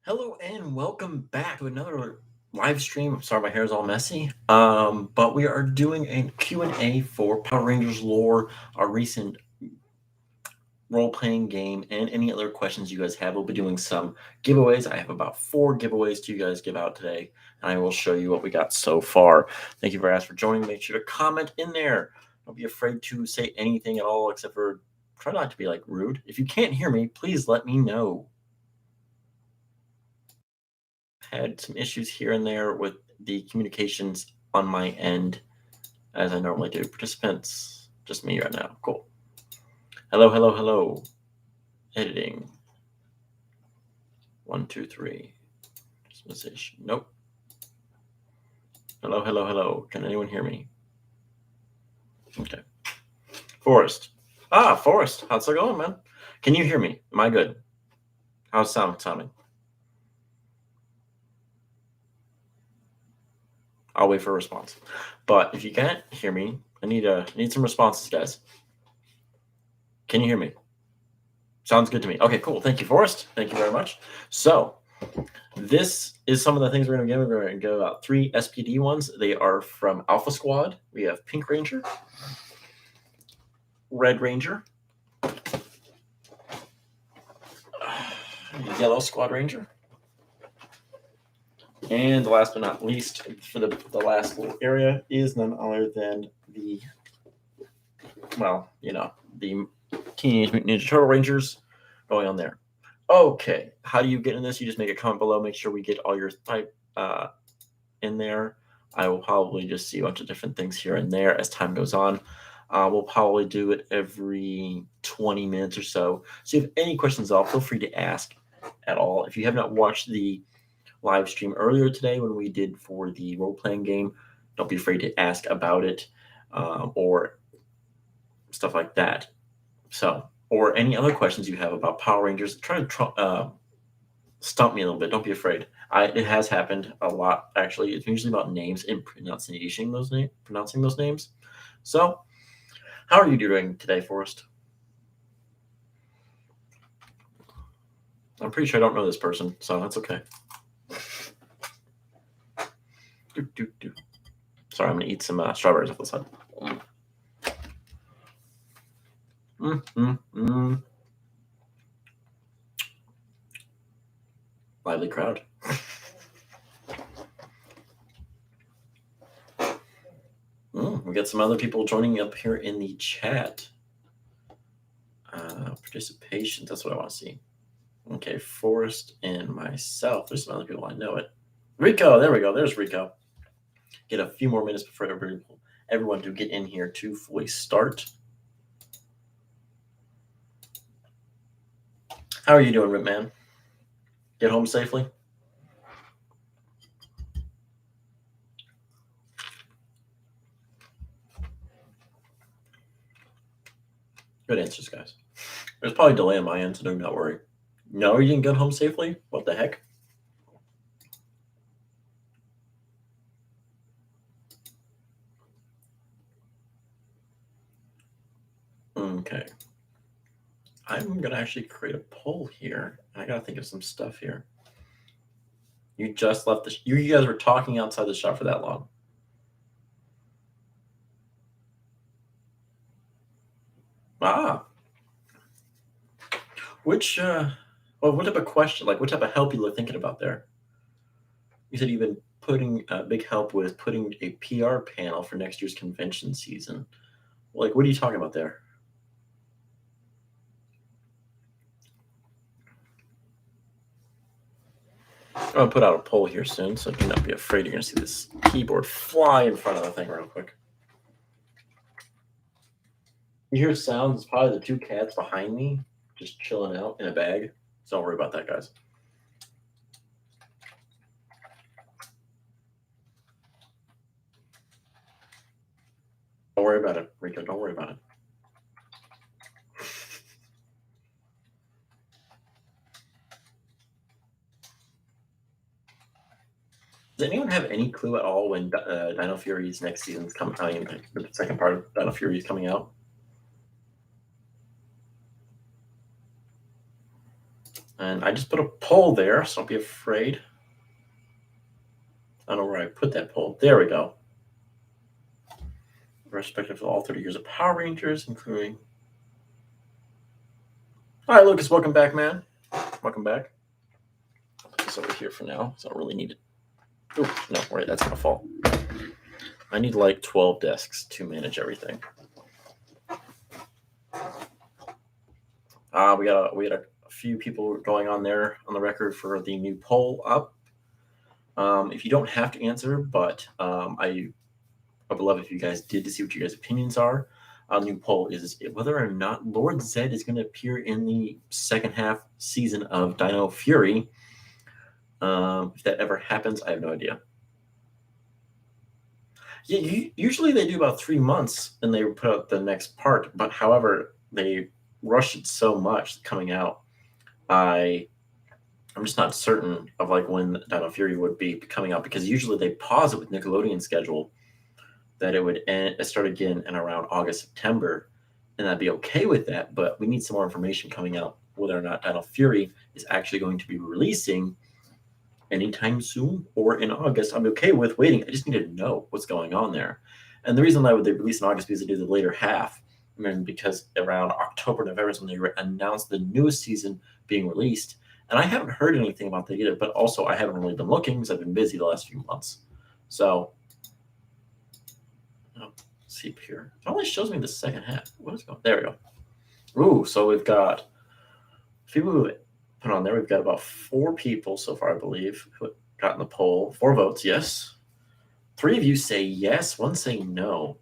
Hello and welcome back to another live stream. I'm sorry my hair is all messy. But we are doing a Q&A for Power Rangers lore, our recent role-playing game, and any other questions you guys have. We'll be doing some giveaways. I have about 4 giveaways to you guys give out today, and I will show you what we got so far. Thank you for joining. Make sure to comment in there. Don't be afraid to say anything at all, except for try not to be like rude. If you can't hear me, please let me know. Had some issues here and there with the communications on my end, as I normally do. Participants, just me right now. Cool. Hello, hello, hello. Editing. 1, 2, 3. Dispensation. Nope. Hello, hello, hello. Can anyone hear me? Okay. Forrest. Forrest. How's it going, man? Can you hear me? Am I good? How's sounding? I'll wait for a response. But if you can't hear me, I need some responses, guys. Can you hear me? Sounds good to me. Okay, cool. Thank you, Forrest. Thank you very much. So this is some of the things we're going to give. We're going to go about 3 SPD ones. They are from Alpha Squad. We have Pink Ranger, Red Ranger, Yellow Squad Ranger, and last but not least, for the last little area is none other than the Teenage Mutant Ninja Turtle Rangers going on there. Okay, how do you get in this? You just make a comment below. Make sure we get all your type in there. I will probably just see a bunch of different things here and there as time goes on. We'll probably do it every 20 minutes or so. So if you have any questions at all, feel free to ask at all. If you have not watched the live stream earlier today when we did for the role-playing game, don't be afraid to ask about it or stuff like that. So, or any other questions you have about Power Rangers, try to stump me a little bit. Don't be afraid. It has happened a lot, actually. It's usually about names and pronouncing those names. So, how are you doing today, Forrest? I'm pretty sure I don't know this person, so that's okay. Sorry, I'm going to eat some strawberries off the side. Lively crowd. We got some other people joining up here in the chat. Participation, that's what I want to see. Okay, Forrest and myself. There's some other people I know it. Rico, there we go. There's Rico. Get a few more minutes before everyone to get in here to fully start. How are you doing, Ripman? Get home safely? Good answers, guys. There's probably a delay on my end, so do not worry. No, you didn't get home safely? What the heck? Okay. I'm going to actually create a poll here. I got to think of some stuff here. You just left you guys were talking outside the shop for that long. What type of question, like what type of help you were thinking about there? You said you've been putting big help with putting a PR panel for next year's convention season. Like, what are you talking about there? I'm going to put out a poll here soon, so do not be afraid. You're going to see this keyboard fly in front of the thing real quick. You hear sounds, it's probably the 2 cats behind me just chilling out in a bag. So don't worry about that, guys. Don't worry about it, Rico. Don't worry about it. Does anyone have any clue at all when Dino Fury's next season's coming? The second part of Dino Fury is coming out. And I just put a poll there, so don't be afraid. I don't know where I put that poll. There we go. Perspective of all 30 years of Power Rangers, including. All right, Lucas, welcome back, man. Welcome back. I'll put this over here for now, so I don't really need it. Oh, no, wait, that's gonna fall. I need like 12 desks to manage everything. We had a few people going on there on the record for the new poll up. If you don't have to answer, but I would love if you guys did to see what your guys' opinions are. The new poll is whether or not Lord Zed is going to appear in the second half season of Dino Fury. If that ever happens, I have no idea. Yeah, usually they do about 3 months and they put out the next part. But however, they rushed it so much coming out. I'm just not certain of like when Dino Fury would be coming out because usually they pause it with Nickelodeon schedule that it would start again in around August, September, and I'd be okay with that. But we need some more information coming out whether or not Dino Fury is actually going to be releasing anytime soon or in August. I'm okay with waiting. I just need to know what's going on there. And the reason why would they release in August because they do the later half. I mean, because around October, November is when they announced the newest season being released. And I haven't heard anything about that either, but also I haven't really been looking because I've been busy the last few months. So, let's see up here. It only shows me the second half. What is going on? There we go. Ooh, so we've got a few who put on there. We've got about 4 people so far, I believe, who got in the poll. 4 votes, yes. 3 of you say yes, 1 say no.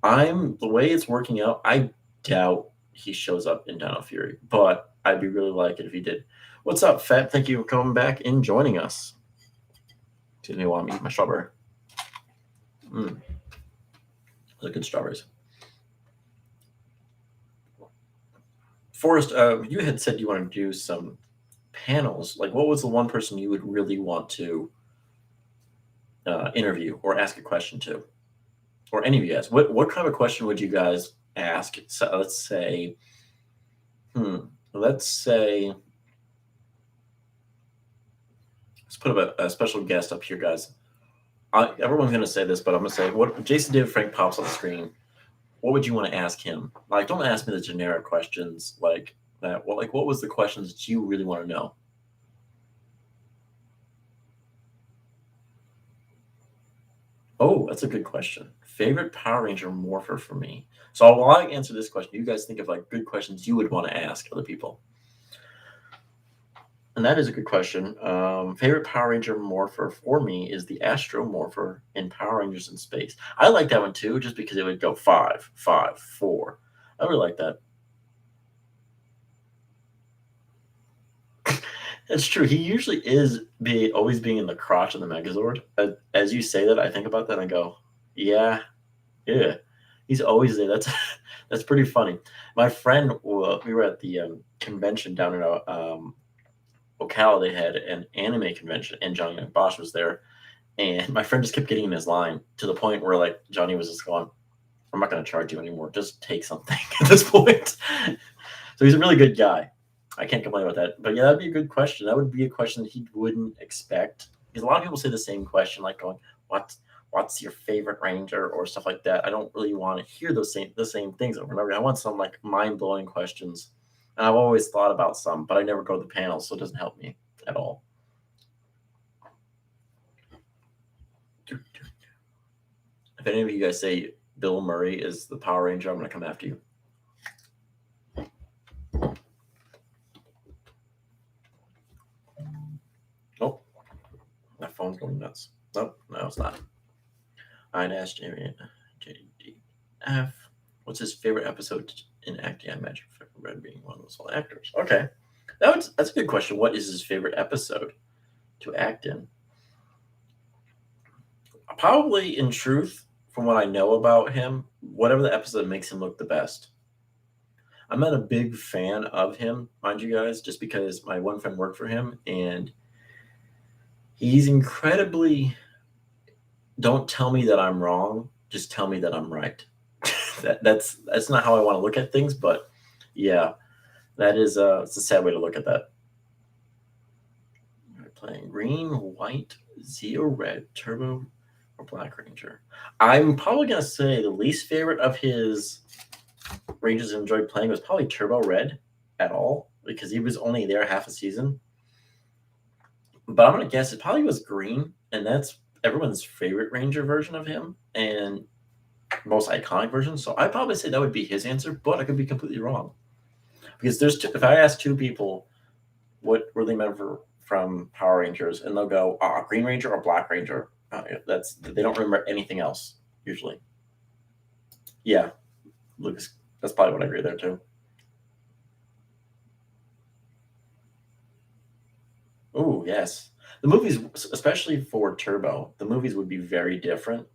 The way it's working out, I doubt he shows up in Dino Fury, but I'd be really like it if he did. What's up, Fat? Thank you for coming back and joining us. Excuse me while I'm eating my strawberry. Those are good strawberries. Forrest, you had said you wanted to do some panels. Like, what was the one person you would really want to interview or ask a question to? Or any of you guys? What kind of a question would you guys ask? So let's say, let's put up a special guest up here, guys. Everyone's going to say this, but I'm going to say what Jason did. Frank pops on the screen. What would you want to ask him? Like, don't ask me the generic questions like that. Well, like, what was the questions that you really want to know? Oh, that's a good question. Favorite Power Ranger morpher for me. So while I answer this question, you guys think of like good questions you would want to ask other people. And that is a good question. Favorite Power Ranger morpher for me is the Astro Morpher in Power Rangers in Space. I like that one too, just because it would go 5, 5, 4. I really like that. It's true. He usually is always being in the crotch of the Megazord. As you say that, I think about that and I go, yeah. He's always there. That's pretty funny. My friend, we were at the convention down in Ocala. They had an anime convention, and Johnny Young Bosch was there. And my friend just kept getting in his line to the point where like Johnny was just going, "I'm not going to charge you anymore. Just take something at this point." So he's a really good guy. I can't complain about that. But yeah, that'd be a good question. That would be a question that he wouldn't expect. Because a lot of people say the same question, like going, what's your favorite Ranger or stuff like that. I don't really want to hear the same things over and over. I want some like mind-blowing questions. And I've always thought about some, but I never go to the panels, so it doesn't help me at all. If any of you guys say Bill Murray is the Power Ranger, I'm going to come after you. Oh, my phone's going nuts. Nope, no, it's not. I'd ask JDF, what's his favorite episode in acting? I imagine Red being one of those actors. Okay, that's a good question. What is his favorite episode to act in? Probably, in truth, from what I know about him, whatever the episode makes him look the best. I'm not a big fan of him, mind you guys, just because my one friend worked for him and he's incredibly, don't tell me that I'm wrong, just tell me that I'm right. That's not how I want to look at things, but yeah, that is it's a sad way to look at that. playing? Green, white, Zeo, red, Turbo, or Black Ranger? I'm probably gonna say the least favorite of his Rangers enjoyed playing was probably Turbo Red at all because he was only there half a season. But I'm gonna guess it probably was Green, and that's everyone's favorite Ranger version of him and most iconic version. So I'd probably say that would be his answer, but I could be completely wrong because there's two, if I ask two people what were they remember from Power Rangers, and they'll go Green Ranger or Black Ranger. That's they don't remember anything else usually. Yeah, Lucas. That's probably what I agree there too. Oh yes, the movies, especially for Turbo, the movies would be very different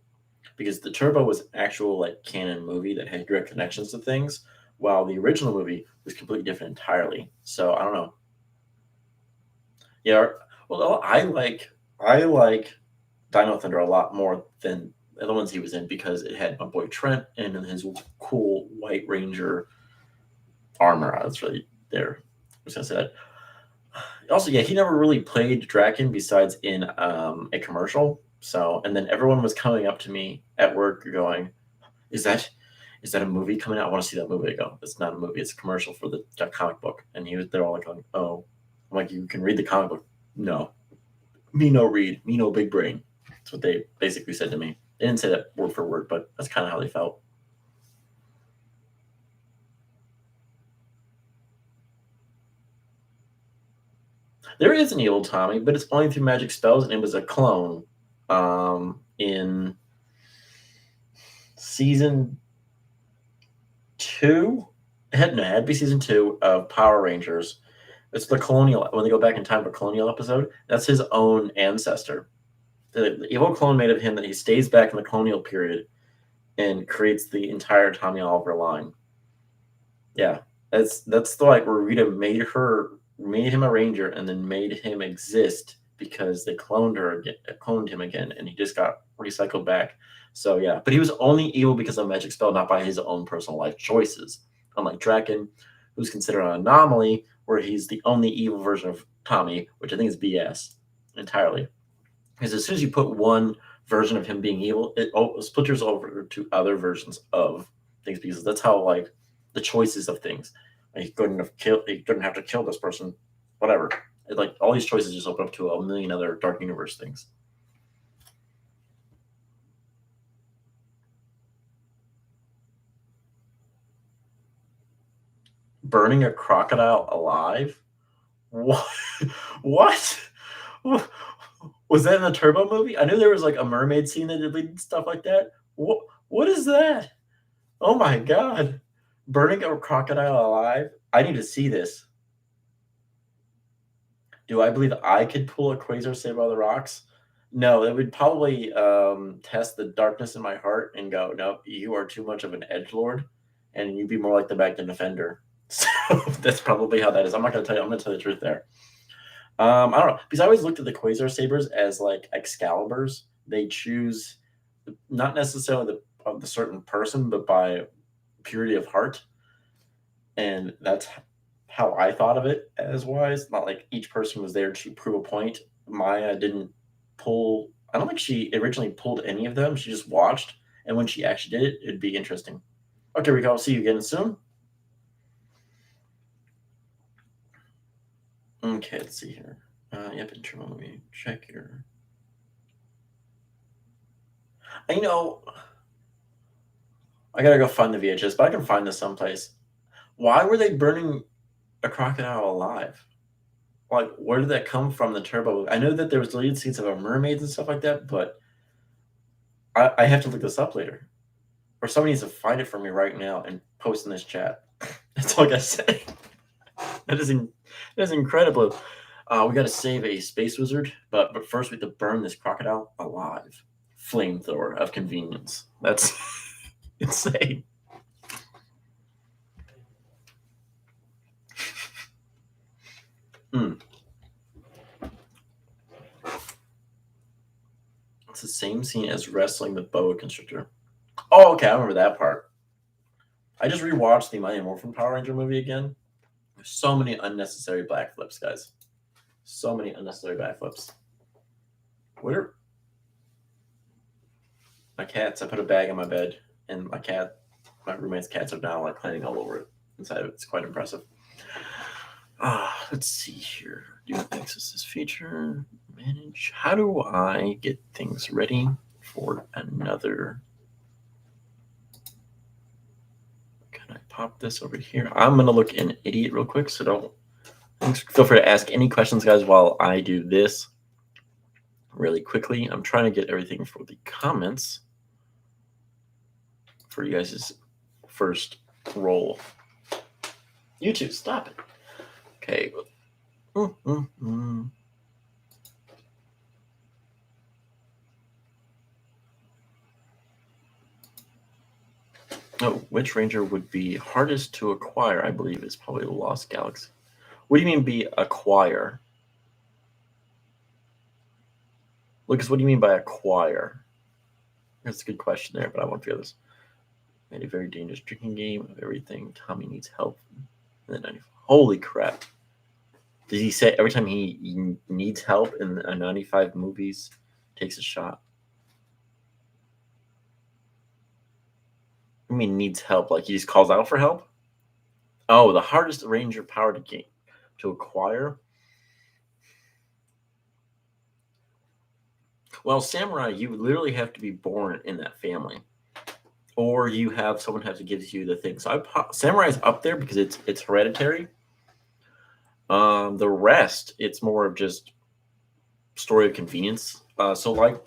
because the Turbo was actual like canon movie that had direct connections to things, while the original movie was completely different entirely. So I don't know. Yeah, well, I like Dino Thunder a lot more than the other ones he was in because it had my boy Trent and his cool White Ranger armor. That's really there. I was gonna say that. Also, yeah, he never really played Draken besides in a commercial. So, and then everyone was coming up to me at work going, "Is that a movie coming out? I want to see that movie." I go, "It's not a movie. It's a commercial for the comic book." And they're all like, going, "Oh," I'm like, "You can read the comic book." No, me no read, me no big brain. That's what they basically said to me. They didn't say that word for word, but that's kind of how they felt. There is an evil Tommy, but it's only through magic spells, and it was a clone in season two. No, it had to be season two of Power Rangers. It's the colonial when they go back in time for colonial episode. That's his own ancestor. The evil clone made of him that he stays back in the colonial period and creates the entire Tommy Oliver line. Yeah, that's the like where Rita made him a ranger and then made him exist because they cloned him again, and he just got recycled back. So yeah, but he was only evil because of magic spell, not by his own personal life choices. Unlike Draken, who's considered an anomaly, where he's the only evil version of Tommy, which I think is BS entirely. Because as soon as you put one version of him being evil, it splitters over to other versions of things because that's how like the choices of things. Like, he couldn't have to kill this person, whatever. Like all these choices just open up to a million other dark universe things. Burning a crocodile alive? What? What? Was that in the Turbo movie? I knew there was like a mermaid scene that did stuff like that. What is that? Oh my god. Burning a crocodile alive? I need to see this. Do I believe I could pull a Quasar Save All the Rocks? No, it would probably test the darkness in my heart and go, nope, you are too much of an edge lord, and you'd be more like the Magnum Defender. So that's probably how that is. I'm not gonna tell you. I'm gonna tell you the truth there. I don't know because I always looked at the Quasar sabers as like Excaliburs. They choose not necessarily the certain person, but by purity of heart, and that's how I thought of it as wise. Not like each person was there to prove a point. Maya didn't pull. I don't think she originally pulled any of them. She just watched, and when she actually did it, it'd be interesting. Okay, Rico. I'll see you again soon. Okay, let's see here. Yep, internal. Let me check here. I know I gotta go find the VHS, but I can find this someplace. Why were they burning a crocodile alive? Like, where did that come from? The Turbo. I know that there was deleted scenes of mermaids and stuff like that, but I have to look this up later, or somebody needs to find it for me right now and post in this chat. That's all I gotta say. That is incredible. We gotta save a space wizard, but first we have to burn this crocodile alive. Flamethrower of convenience. That's insane. Mm. It's the same scene as wrestling the boa constrictor. Oh, okay, I remember that part. I just rewatched the Mighty Morphin Power Ranger movie again. There's so many unnecessary black flips, guys. So many unnecessary backflips. Where? My cats. I put a bag on my bed, and my roommate's cats are now like climbing all over it inside of it. It's quite impressive. Let's see here. Do access this feature. Manage. How do I get things ready for another? Can I pop this over here? I'm gonna look an idiot real quick, so don't. Feel free to ask any questions, guys, while I do this really quickly. I'm trying to get everything for the comments for you guys' first roll. YouTube, stop it. Okay. Oh, which ranger would be hardest to acquire? I believe is probably the Lost Galaxy. What do you mean by acquire? Lucas, what do you mean by acquire? That's a good question there, but I won't feel this. Made a very dangerous drinking game of everything. Tommy needs help. And then holy crap. Did he say every time he needs help in a 95 movies, takes a shot? I mean, needs help. Like he just calls out for help? Oh, the hardest ranger power to acquire. Well, samurai, you literally have to be born in that family, or you have someone have to give you the thing. So samurai is up there because it's hereditary. The rest, it's more of just story of convenience. So like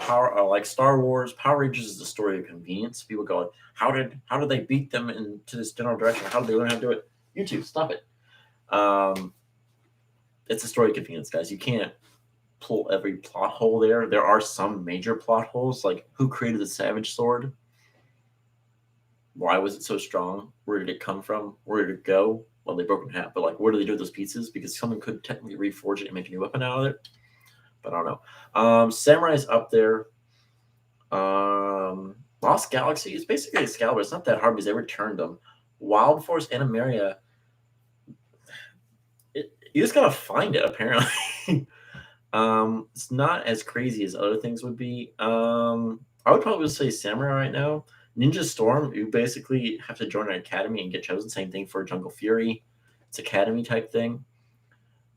Star Wars, Power Rangers is the story of convenience. People go, how did they beat them into this general direction? How did they learn how to do it? YouTube, stop it. It's a story of convenience, guys. You can't pull every plot hole there. There are some major plot holes, like who created the Savage Sword? Why was it so strong? Where did it come from? Where did it go? Well, they broke it in half, but like, what do they do with those pieces? Because someone could technically reforge it and make a new weapon out of it. But I don't know. Samurai's up there. Lost Galaxy is basically Excalibur. It's not that hard because they returned them. Wild Force Animaria. You just gotta find it, apparently. It's not as crazy as other things would be. I would probably say Samurai right now. Ninja Storm, you basically have to join an academy and get chosen. Same thing for Jungle Fury. It's academy type thing.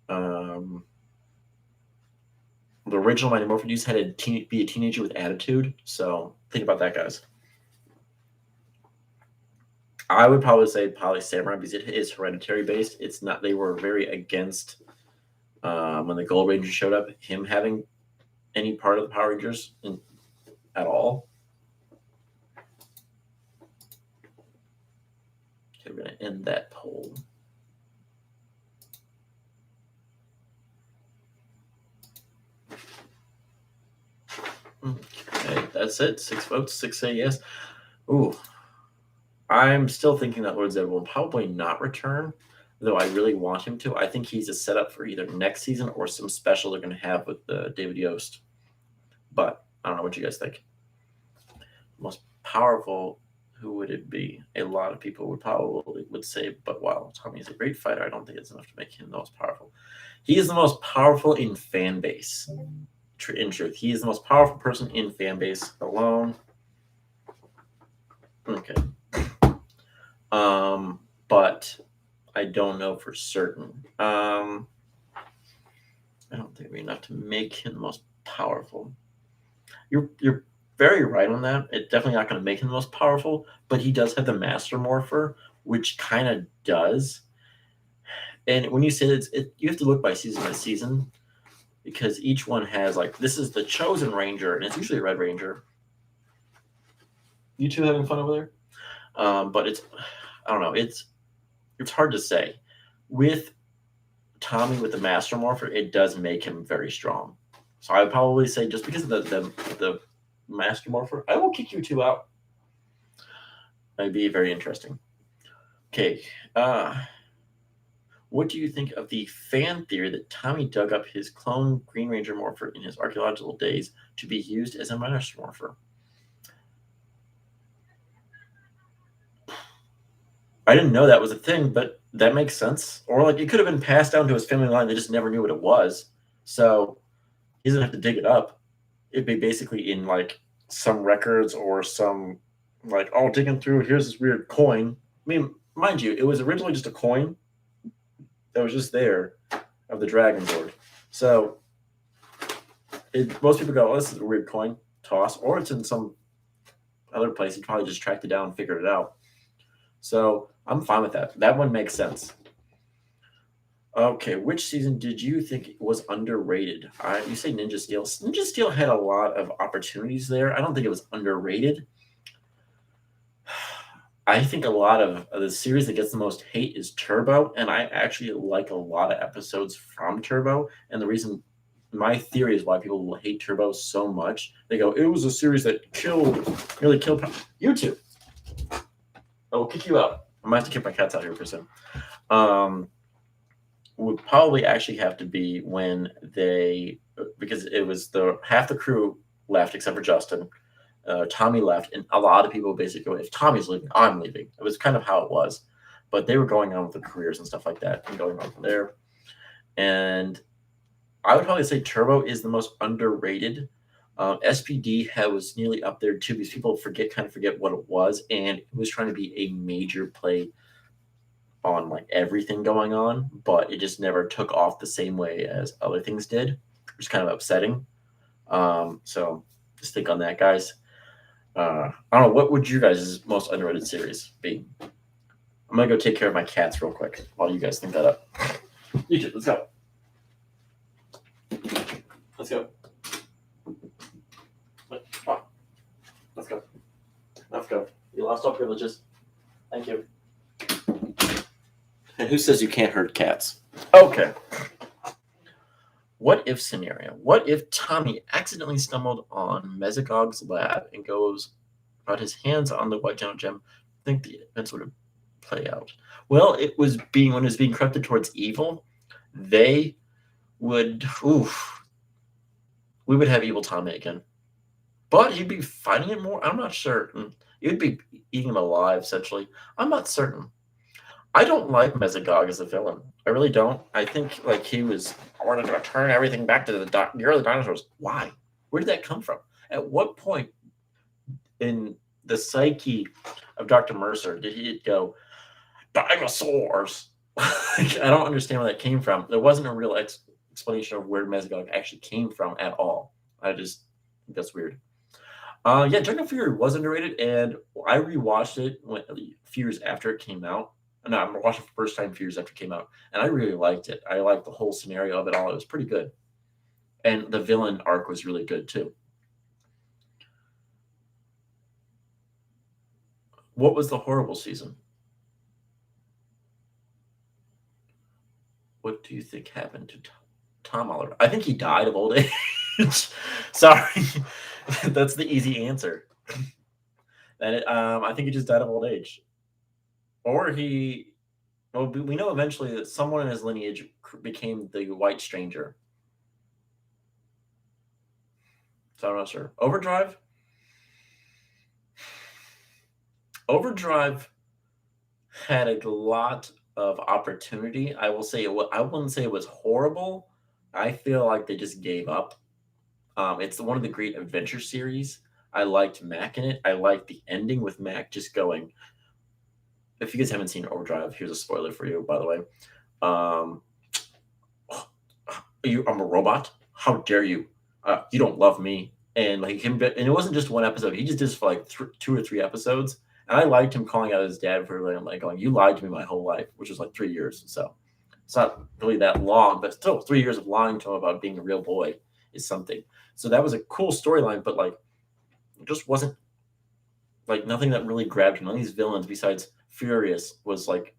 The original Mighty Morphin Use had to be a teenager with attitude. So think about that, guys. I would probably say Samurai because it is hereditary based. It's not. They were very against when the Gold Ranger showed up, him having any part of the Power Rangers at all. Okay, we're going to end that poll. Okay, that's it. 6 votes, 6 say yes. Ooh. I'm still thinking that Lord Zed will probably not return, though I really want him to. I think he's a setup for either next season or some special they're going to have with David Yost. But I don't know what you guys think. Most powerful, who would it be? A lot of people would say, but while Tommy is a great fighter, I don't think it's enough to make him the most powerful. He is the most powerful in fan base. In truth, he is the most powerful person in fan base alone. Okay. But I don't know for certain. I don't think we're enough to make him the most powerful. You're very right on that. It's definitely not going to make him the most powerful, but he does have the Master Morpher, which kind of does. And when you say that, you have to look by season, because each one has like, this is the Chosen Ranger, and it's usually a Red Ranger. You two having fun over there? But I don't know. It's hard to say. With Tommy with the Master Morpher, it does make him very strong. So I would probably say just because of the Master Morpher, I will kick you two out. That'd be very interesting. Okay. What do you think of the fan theory that Tommy dug up his clone Green Ranger Morpher in his archaeological days to be used as a Master Morpher? I didn't know that was a thing, but that makes sense. Or like it could have been passed down to his family line. They just never knew what it was. So he doesn't have to dig it up. It'd be basically in like some records or some like, oh, digging through, here's this weird coin. I mean, mind you, it was originally just a coin that was just there of the dragon board. So most people go, oh, this is a weird coin, toss, or it's in some other place. He probably just tracked it down and figured it out. So I'm fine with that. That one makes sense. Okay, which season did you think was underrated? You say Ninja Steel. Ninja Steel had a lot of opportunities there. I don't think it was underrated. I think a lot of the series that gets the most hate is Turbo, and I actually like a lot of episodes from Turbo. And the reason, my theory is why people will hate Turbo so much. They go, it was a series that nearly killed you two. I will kick you out. I might have to kick my cats out here for a second. Would probably actually have to be when because it was half the crew left except for Justin. Tommy left, and a lot of people basically go, if Tommy's leaving, I'm leaving. It was kind of how it was. But they were going on with their careers and stuff like that and going on from there. And I would probably say Turbo is the most underrated. SPD was nearly up there too because people kind of forget what it was, and it was trying to be a major play on like everything going on, but it just never took off the same way as other things did, which is kind of upsetting. So just think on that, guys. I don't know. What would your guys' most underrated series be? I'm gonna go take care of my cats real quick while you guys think that up. You too. Let's go. Let's go. Let's go. Let's go. You lost all privileges. Thank you. And who says you can't hurt cats? Okay. What if scenario? What if Tommy accidentally stumbled on Mesogog's lab and got his hands on the white giant gem? I think the events would play out. Well, when it was being corrupted towards evil, they would we would have evil Tommy again. But he'd be fighting it more. I'm not certain. You'd be eating him alive, essentially. I'm not certain. I don't like Mesogog as a villain. I really don't. I think like he was, I wanted to turn everything back to the early dinosaurs. Why? Where did that come from? At what point in the psyche of Dr. Mercer did he go, dinosaurs? I don't understand where that came from. There wasn't a real explanation of where Mesogog actually came from at all. I just think that's weird. Yeah, Dragon Fury was underrated, and I rewatched it a few years after it came out. No, I'm watching it for the first time a few years after it came out, and I really liked it. I liked the whole scenario of it all. It was pretty good. And the villain arc was really good, too. What was the horrible season? What do you think happened to Tom Oliver? I think he died of old age. Sorry. That's the easy answer. I think he just died of old age. Or we know eventually that someone in his lineage became the White Stranger. So I'm not sure. Overdrive had a lot of opportunity. I will say I wouldn't say it was horrible. I feel like they just gave up. It's one of the great adventure series. I liked Mac in it. I liked the ending with Mac just going. If you guys haven't seen Overdrive, here's a spoiler for you, by the way. I'm a robot. How dare you? You don't love me. And like him, and it wasn't just one episode. He just did this for like 2 or 3 episodes. And I liked him calling out his dad for like going, "You lied to me my whole life," which was like 3 years. So it's not really that long, but still 3 years of lying to him about being a real boy is something. So that was a cool storyline, but like it just wasn't like nothing that really grabbed him. None of these villains besides Furious was like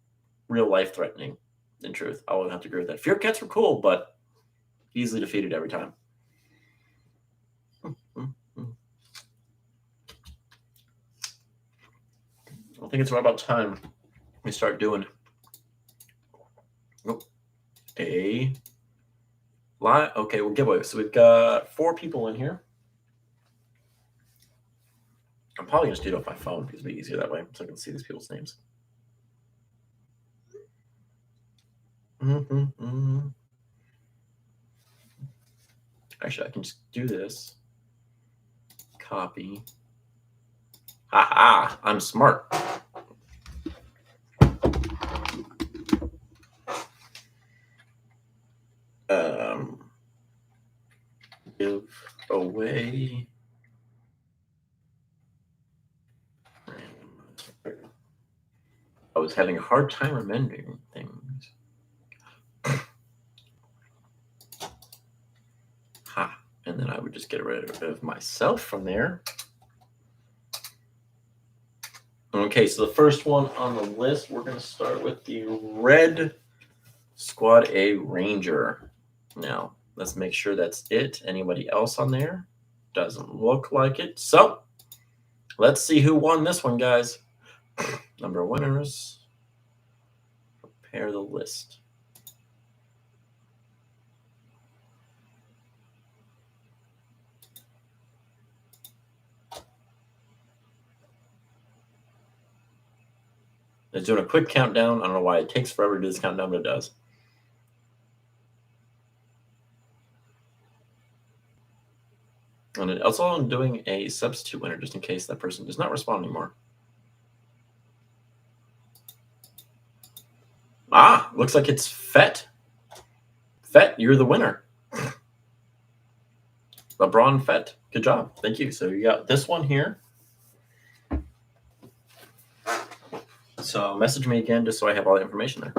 real life threatening. In truth, I would have to agree with that. Fear Cats were cool, but easily defeated every time. I think it's right about time we start doing a live. Okay, we'll giveaway. So we've got 4 people in here. I'm probably going to do it off my phone because it'll be easier that way so I can see these people's names. Actually, I can just do this. Copy. Ha! I'm smart. Give away. I was having a hard time remembering things. Ha! And then I would just get rid of myself from there. Okay, so the first one on the list, we're going to start with the Red Squad A Ranger. Now, let's make sure that's it. Anybody else on there? Doesn't look like it. So, let's see who won this one, guys. Number of winners. Prepare the list. It's doing a quick countdown. I don't know why it takes forever to do this countdown, but it does. And it also I'm doing a substitute winner just in case that person does not respond anymore. Ah, looks like it's Fett. Fett, you're the winner. LeBron Fett. Good job. Thank you. So you got this one here. So message me again just so I have all the information there.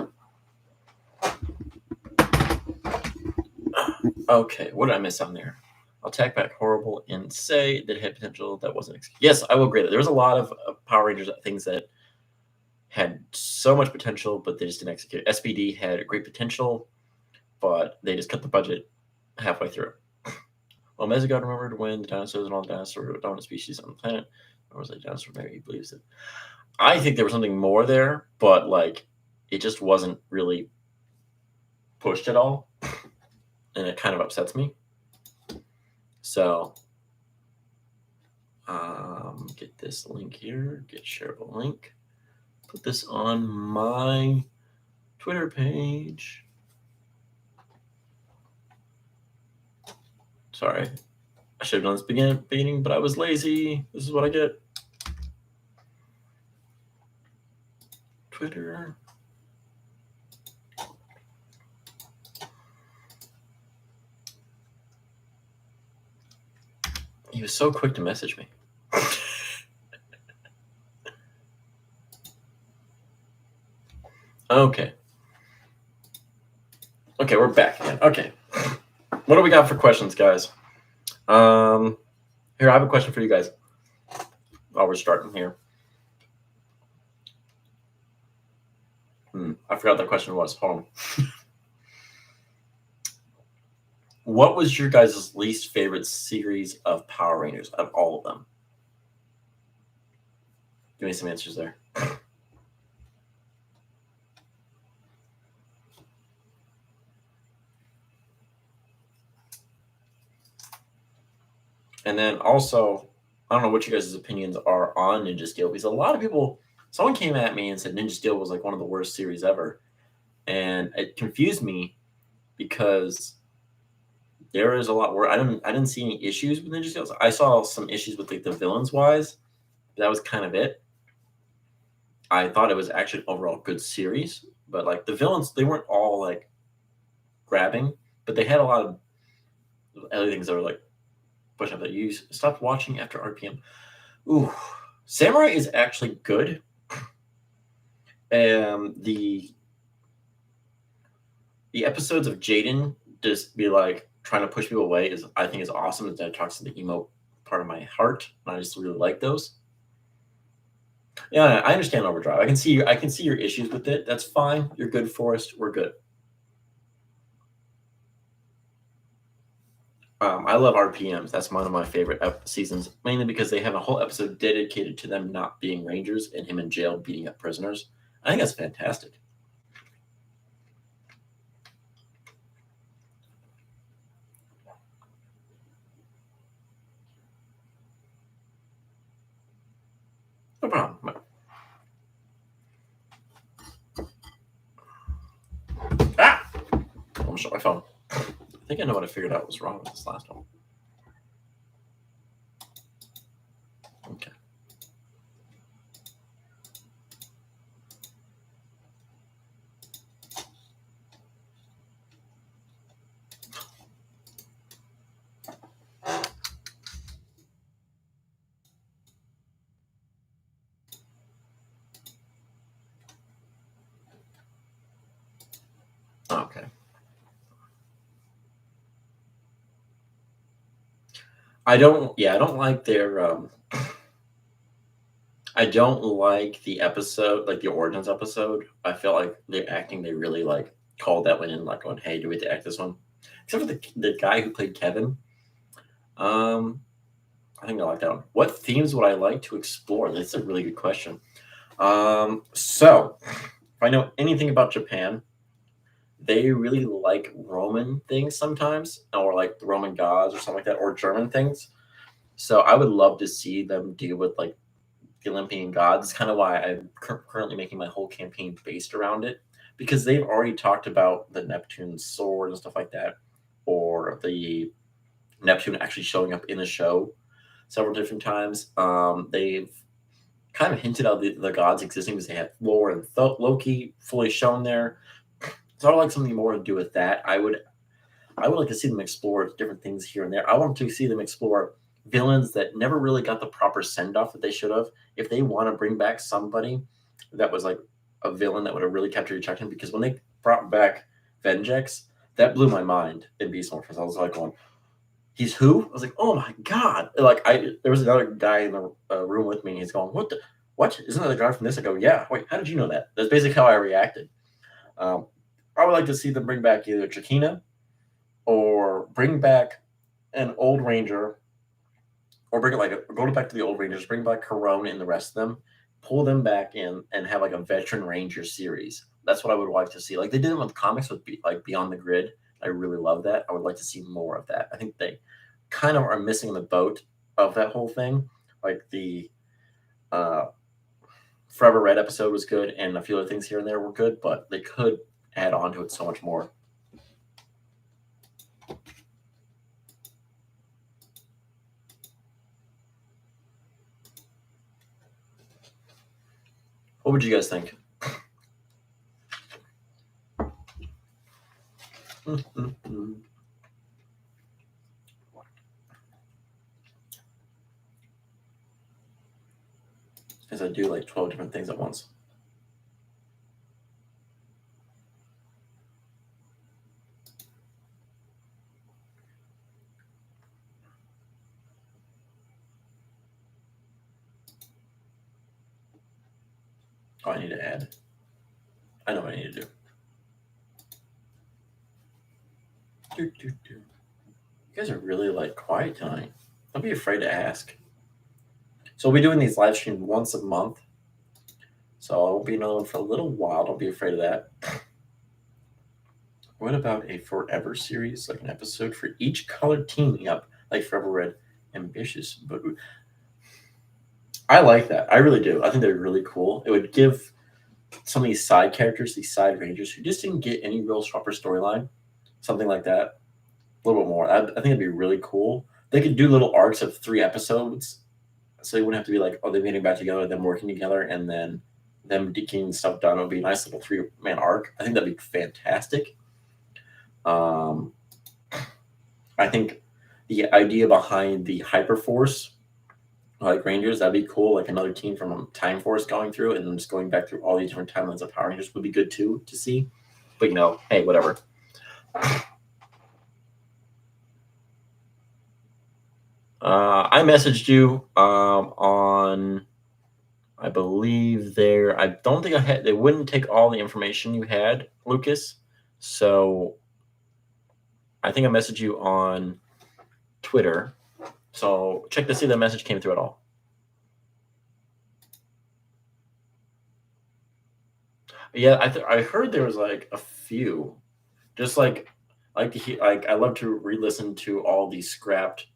Okay, what did I miss on there? I'll tack back horrible and say that it had potential that wasn't. Yes, I will agree that there was a lot of Power Rangers things that had so much potential, but they just didn't execute. SPD had great potential, but they just cut the budget halfway through. Well, Mezzagod remembered when the dinosaurs and all the dinosaurs were dominant species on the planet. Or was it dinosaur Mary? He believes it. I think there was something more there, but like it just wasn't really pushed at all. And it kind of upsets me. So get this link here, get shareable link, put this on my Twitter page. Sorry, I should have done this beginning, but I was lazy. This is what I get. Twitter. He was so quick to message me. Okay. Okay, we're back again. Okay. What do we got for questions, guys? Here, I have a question for you guys while we're starting here. I forgot that question was. Hold on. What was your guys' least favorite series of Power Rangers of all of them? Give me some answers there. And then also, I don't know what you guys' opinions are on Ninja Steel, because a lot of people, someone came at me and said Ninja Steel was like one of the worst series ever. And it confused me because there is a lot where I didn't see any issues with Ninja Steel. I saw some issues with like the villains wise. That was kind of it. I thought it was actually an overall good series, but like the villains, they weren't all like grabbing, but they had a lot of other things that were like push up that you stopped watching after RPM. Ooh, Samurai is actually good. The episodes of Jaden just be like trying to push people away is I think is awesome. That talks to the emo part of my heart, and I just really like those. Yeah, I understand Overdrive. I can see your issues with it. That's fine. You're good, Forrest. We're good. I love RPMs. That's one of my favorite seasons, mainly because they have a whole episode dedicated to them not being Rangers and him in jail beating up prisoners. I think that's fantastic. No problem. Ah! Almost shot my phone. think I know what I figured out was wrong with this last one. Okay. Okay. I don't like their I don't like the episode, like the Origins episode. I feel like the acting they really like called that one in, like going, "Hey, do we have to act this one?" Except for the guy who played Kevin. Um, I think I like that one. What themes would I like to explore? That's a really good question. So if I know anything about Japan, they really like Roman things sometimes, or like the Roman gods or something like that, or German things. So I would love to see them deal with like the Olympian gods. Kind of why I'm currently making my whole campaign based around it, because they've already talked about the Neptune sword and stuff like that, or the Neptune actually showing up in the show several different times. They've kind of hinted at the gods existing because they have Thor and Loki fully shown there. So I would like something more to do with that. I would like to see them explore different things here and there. I want to see them explore villains that never really got the proper send off that they should have. If they want to bring back somebody that was like a villain that would have really captured your attention, because when they brought back Vengex, that blew my mind in Beast Morphers. I was like, going, "He's who?" I was like, "Oh my god!" Like there was another guy in the room with me, and he's going, "What the? What? Isn't that the guy from this?" I go, "Yeah." Wait, how did you know that? That's basically how I reacted. Um, I would like to see them bring back either Chikina or bring back an old ranger, or bring it like go back to the old rangers, bring back Corona and the rest of them, pull them back in, and have like a veteran ranger series. That's what I would like to see. Like they did it with comics with like Beyond the Grid. I really love that. I would like to see more of that. I think they kind of are missing the boat of that whole thing. Like the uh, Forever Red episode was good, and a few other things here and there were good, but they could add on to it so much more. What would you guys think? As I do like 12 different things at once. Oh, I need to add. I know what I need to do. You guys are really like quiet tonight. Don't be afraid to ask. So we'll be doing these live streams once a month. So I won't be another one for a little while. Don't be afraid of that. What about a Forever series, like an episode for each color teaming up, like Forever Red, ambitious, but I like that. I really do. I think they're really cool. It would give some of these side characters, these side rangers who just didn't get any real proper storyline, something like that, a little bit more. I think it'd be really cool. They could do little arcs of 3 episodes, so you wouldn't have to be like, oh, they're getting back together, them working together, and then them getting stuff done. It would be a nice little 3-man arc. I think that'd be fantastic. I think the idea behind the Hyperforce, like Rangers, that'd be cool. Like another team from Time Force going through and then just going back through all these different timelines of Power Rangers would be good too to see. But hey, whatever. I messaged you on, I believe there. I don't think I had. They wouldn't take all the information you had, Lucas. So I think I messaged you on Twitter. So check to see if the message came through at all. Yeah, I heard there was like a few, just like I love to re-listen to all these scrapped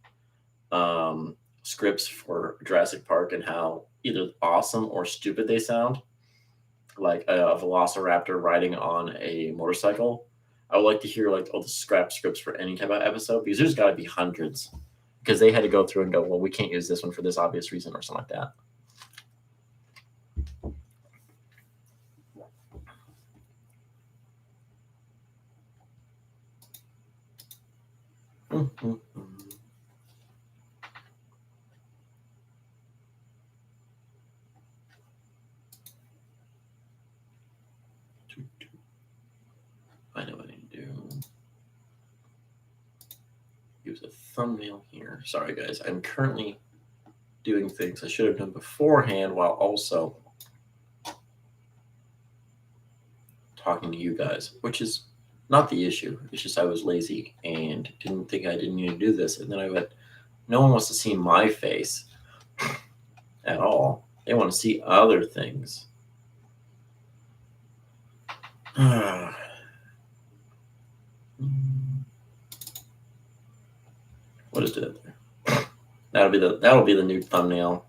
scripts for Jurassic Park and how either awesome or stupid they sound, like a velociraptor riding on a motorcycle. I would like to hear like all the scrap scripts for any type of episode because there's got to be hundreds. Because they had to go through and go, well, we can't use this one for this obvious reason or something like that. Mm-hmm. I know what I need to do. Use a thumbnail here. Sorry, guys. I'm currently doing things I should have done beforehand while also talking to you guys, which is not the issue. It's just I was lazy and didn't think I didn't need to do this. And then I went, no one wants to see my face at all. They want to see other things. What is it there? That'll be the new thumbnail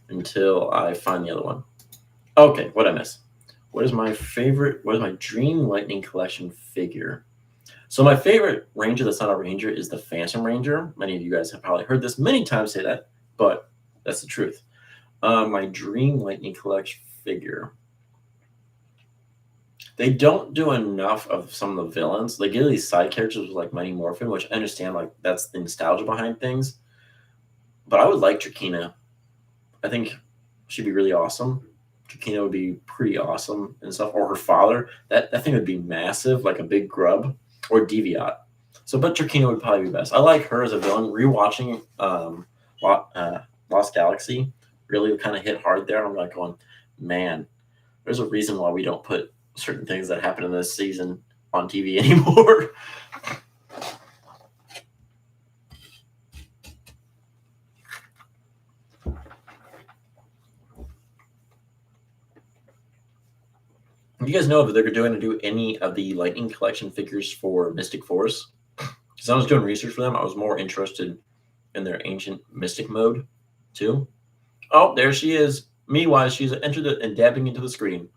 until I find the other one. Okay, what I miss? What is my Dream Lightning Collection figure? So my favorite Ranger that's not a Ranger is the Phantom Ranger. Many of you guys have probably heard this many times say that, but that's the truth. My Dream Lightning Collection figure. They don't do enough of some of the villains. They give these side characters like Mighty Morphin, which I understand, like that's the nostalgia behind things. But I would like Trakina. I think she'd be really awesome. Trakina would be pretty awesome and stuff. Or her father. That thing would be massive, like a big grub. Or Deviat. So, but Trakina would probably be best. I like her as a villain. Rewatching Lost Galaxy really kind of hit hard there. I'm like going, man, there's a reason why we don't put certain things that happen in this season on TV anymore. You guys know if they're going to do any of the Lightning Collection figures for Mystic Force? Because I was doing research for them, I was more interested in their ancient Mystic mode, too. Oh, there she is. Meanwhile, she's entered and dabbing into the screen.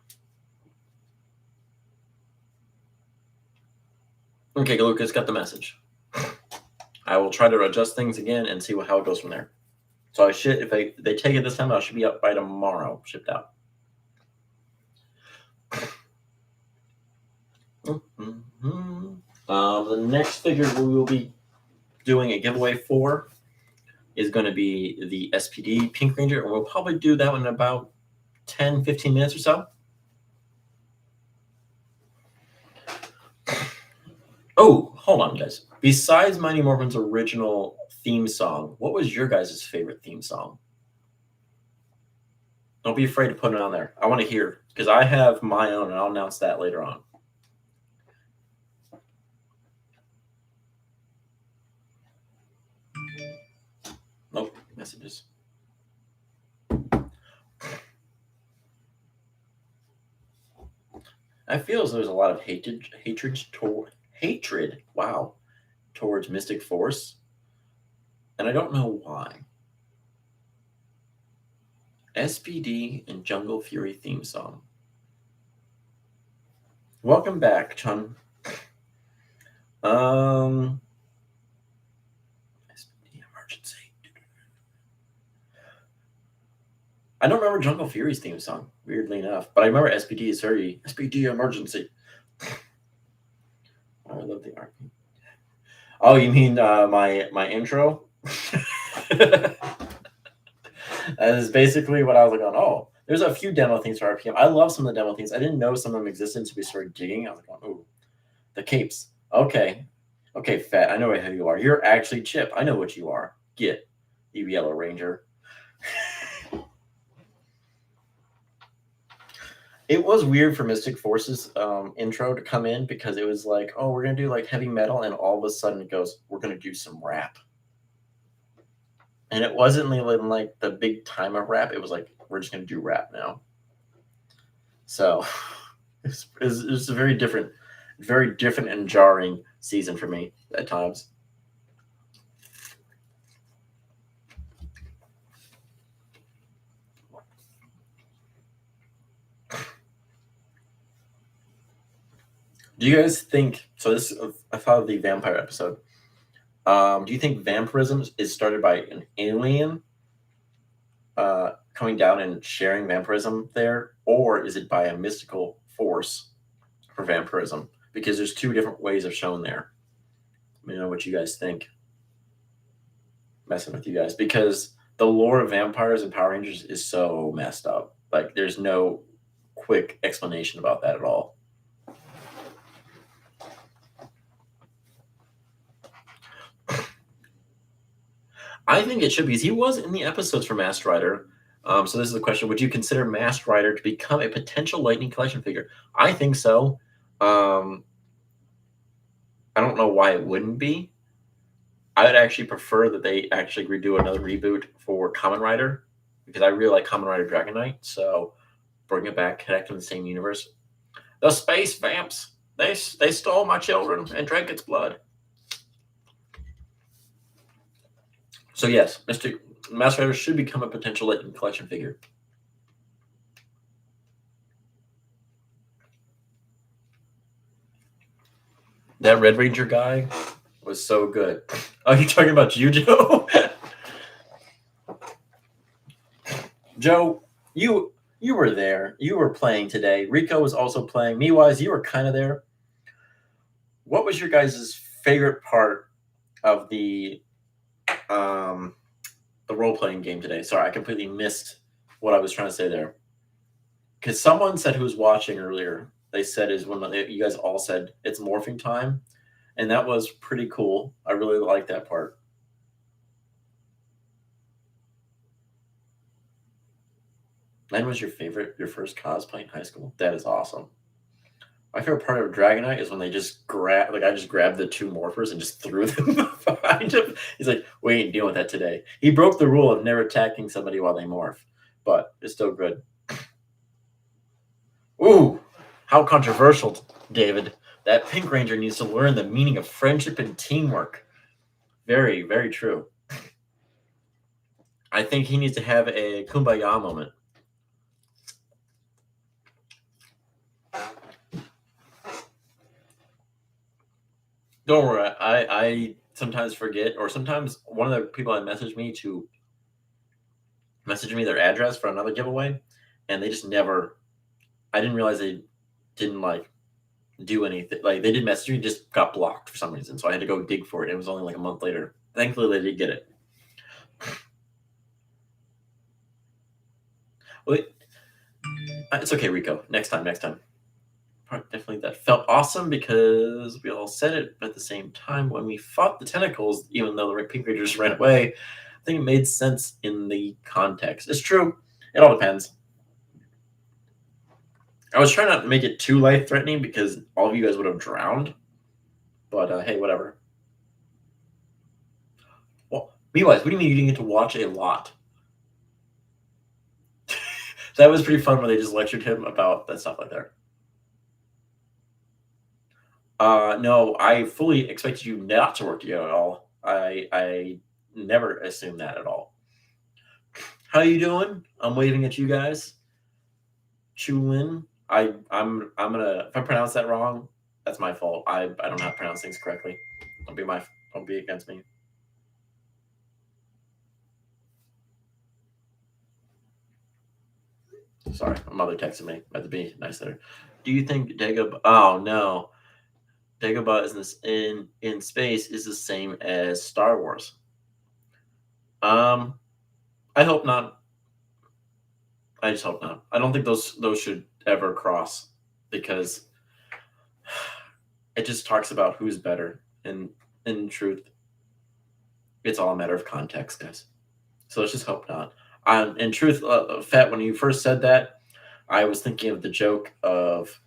Okay, Lucas got the message. I will try to adjust things again and see how it goes from there. So I should, if they take it this time, I should be up by tomorrow, shipped out. Mm-hmm. The next figure we will be doing a giveaway for is going to be the SPD Pink Ranger, and we'll probably do that one in about 10-15 minutes or so. Oh, hold on, guys. Besides Mighty Morphin's original theme song, what was your guys' favorite theme song? Don't be afraid to put it on there. I want to hear, because I have my own, and I'll announce that later on. Nope, messages. I feel as there's a lot of hatred towards Mystic Force, and I don't know why. SPD and Jungle Fury theme song. Welcome back, Chun. SPD emergency. I don't remember Jungle Fury's theme song, weirdly enough, but I remember SPD is very SPD emergency. I love the art. Oh, you mean my intro? That is basically what I was like on. Oh, there's a few demo things for RPM. I love some of the demo things. I didn't know some of them existed until we started digging. I was like, oh, the capes. Okay, Fat. I know who you are. You're actually Chip. I know what you are. Get you Yellow Ranger. It was weird for Mystic Force's intro to come in because it was like, oh, we're gonna do like heavy metal, and all of a sudden it goes, we're gonna do some rap. And it wasn't like the big time of rap. It was like, we're just going to do rap now. So it's a very different and jarring season for me at times. Do you guys think So this, I thought of the vampire episode. Do you think vampirism is started by an alien coming down and sharing vampirism there, or is it by a mystical force for vampirism? Because there's two different ways of shown there. Let me know what you guys think. Messing with you guys, because the lore of vampires and Power Rangers is so messed up. Like, there's no quick explanation about that at all. I think it should be, because he was in the episodes for Masked Rider. So this is the question: would you consider Masked Rider to become a potential Lightning collection figure? I think so. I don't know why it wouldn't be. I would actually prefer that they actually redo another reboot for Kamen Rider, because I really like Kamen Rider Dragon Knight. So bring it back, connect them in the same universe. The space vamps, they stole my children and drank its blood. So yes, Mr. Masked Rider should become a potential Lightning collection figure. That Red Ranger guy was so good. Oh, you're talking about you, Joe? Joe, you were there. You were playing today. Rico was also playing. Me-wise, you were kind of there. What was your guys' favorite part of the role-playing game today? Sorry, I completely missed what I was trying to say there. Because someone said who was watching earlier, they said is when you guys all said it's morphing time, and that was pretty cool. I really liked that part. When was your first cosplay in high school? That is awesome. My favorite part of Dragon Knight is when they just I just grabbed the two morphers and just threw them behind him. He's like, we ain't dealing with that today. He broke the rule of never attacking somebody while they morph, but it's still good. Ooh, how controversial, David. That Pink Ranger needs to learn the meaning of friendship and teamwork. Very, very true. I think he needs to have a kumbaya moment. Don't worry, I sometimes forget, or sometimes one of the people that message me their address for another giveaway, and they just never. I didn't realize they didn't do anything. Like, they did message me, just got blocked for some reason, so I had to go dig for it. It was only like a month later. Thankfully, they did get it. Well, it's okay, Rico. Next time. Definitely, that felt awesome because we all said it, but at the same time, when we fought the tentacles, even though the Pink Rangers ran away, I think it made sense in the context. It's true. It all depends. I was trying not to make it too life-threatening because all of you guys would have drowned. But hey, whatever. Well, meanwhile, what do you mean you didn't get to watch a lot? That was pretty fun when they just lectured him about that stuff like that. No, I fully expected you not to work together at all. I never assumed that at all. How you doing? I'm waving at you guys. Chulin. I'm gonna, if I pronounce that wrong, that's my fault. I don't know how to pronounce things correctly. Don't be against me. Sorry, my mother texted me. I had to be nice there. Do you think Dagobah? Oh no, Dagobah is in space is the same as Star Wars. I hope not. I just hope not. I don't think those should ever cross, because it just talks about who's better, and in truth, it's all a matter of context, guys. So let's just hope not. In truth, Fat, when you first said that, I was thinking of the joke of,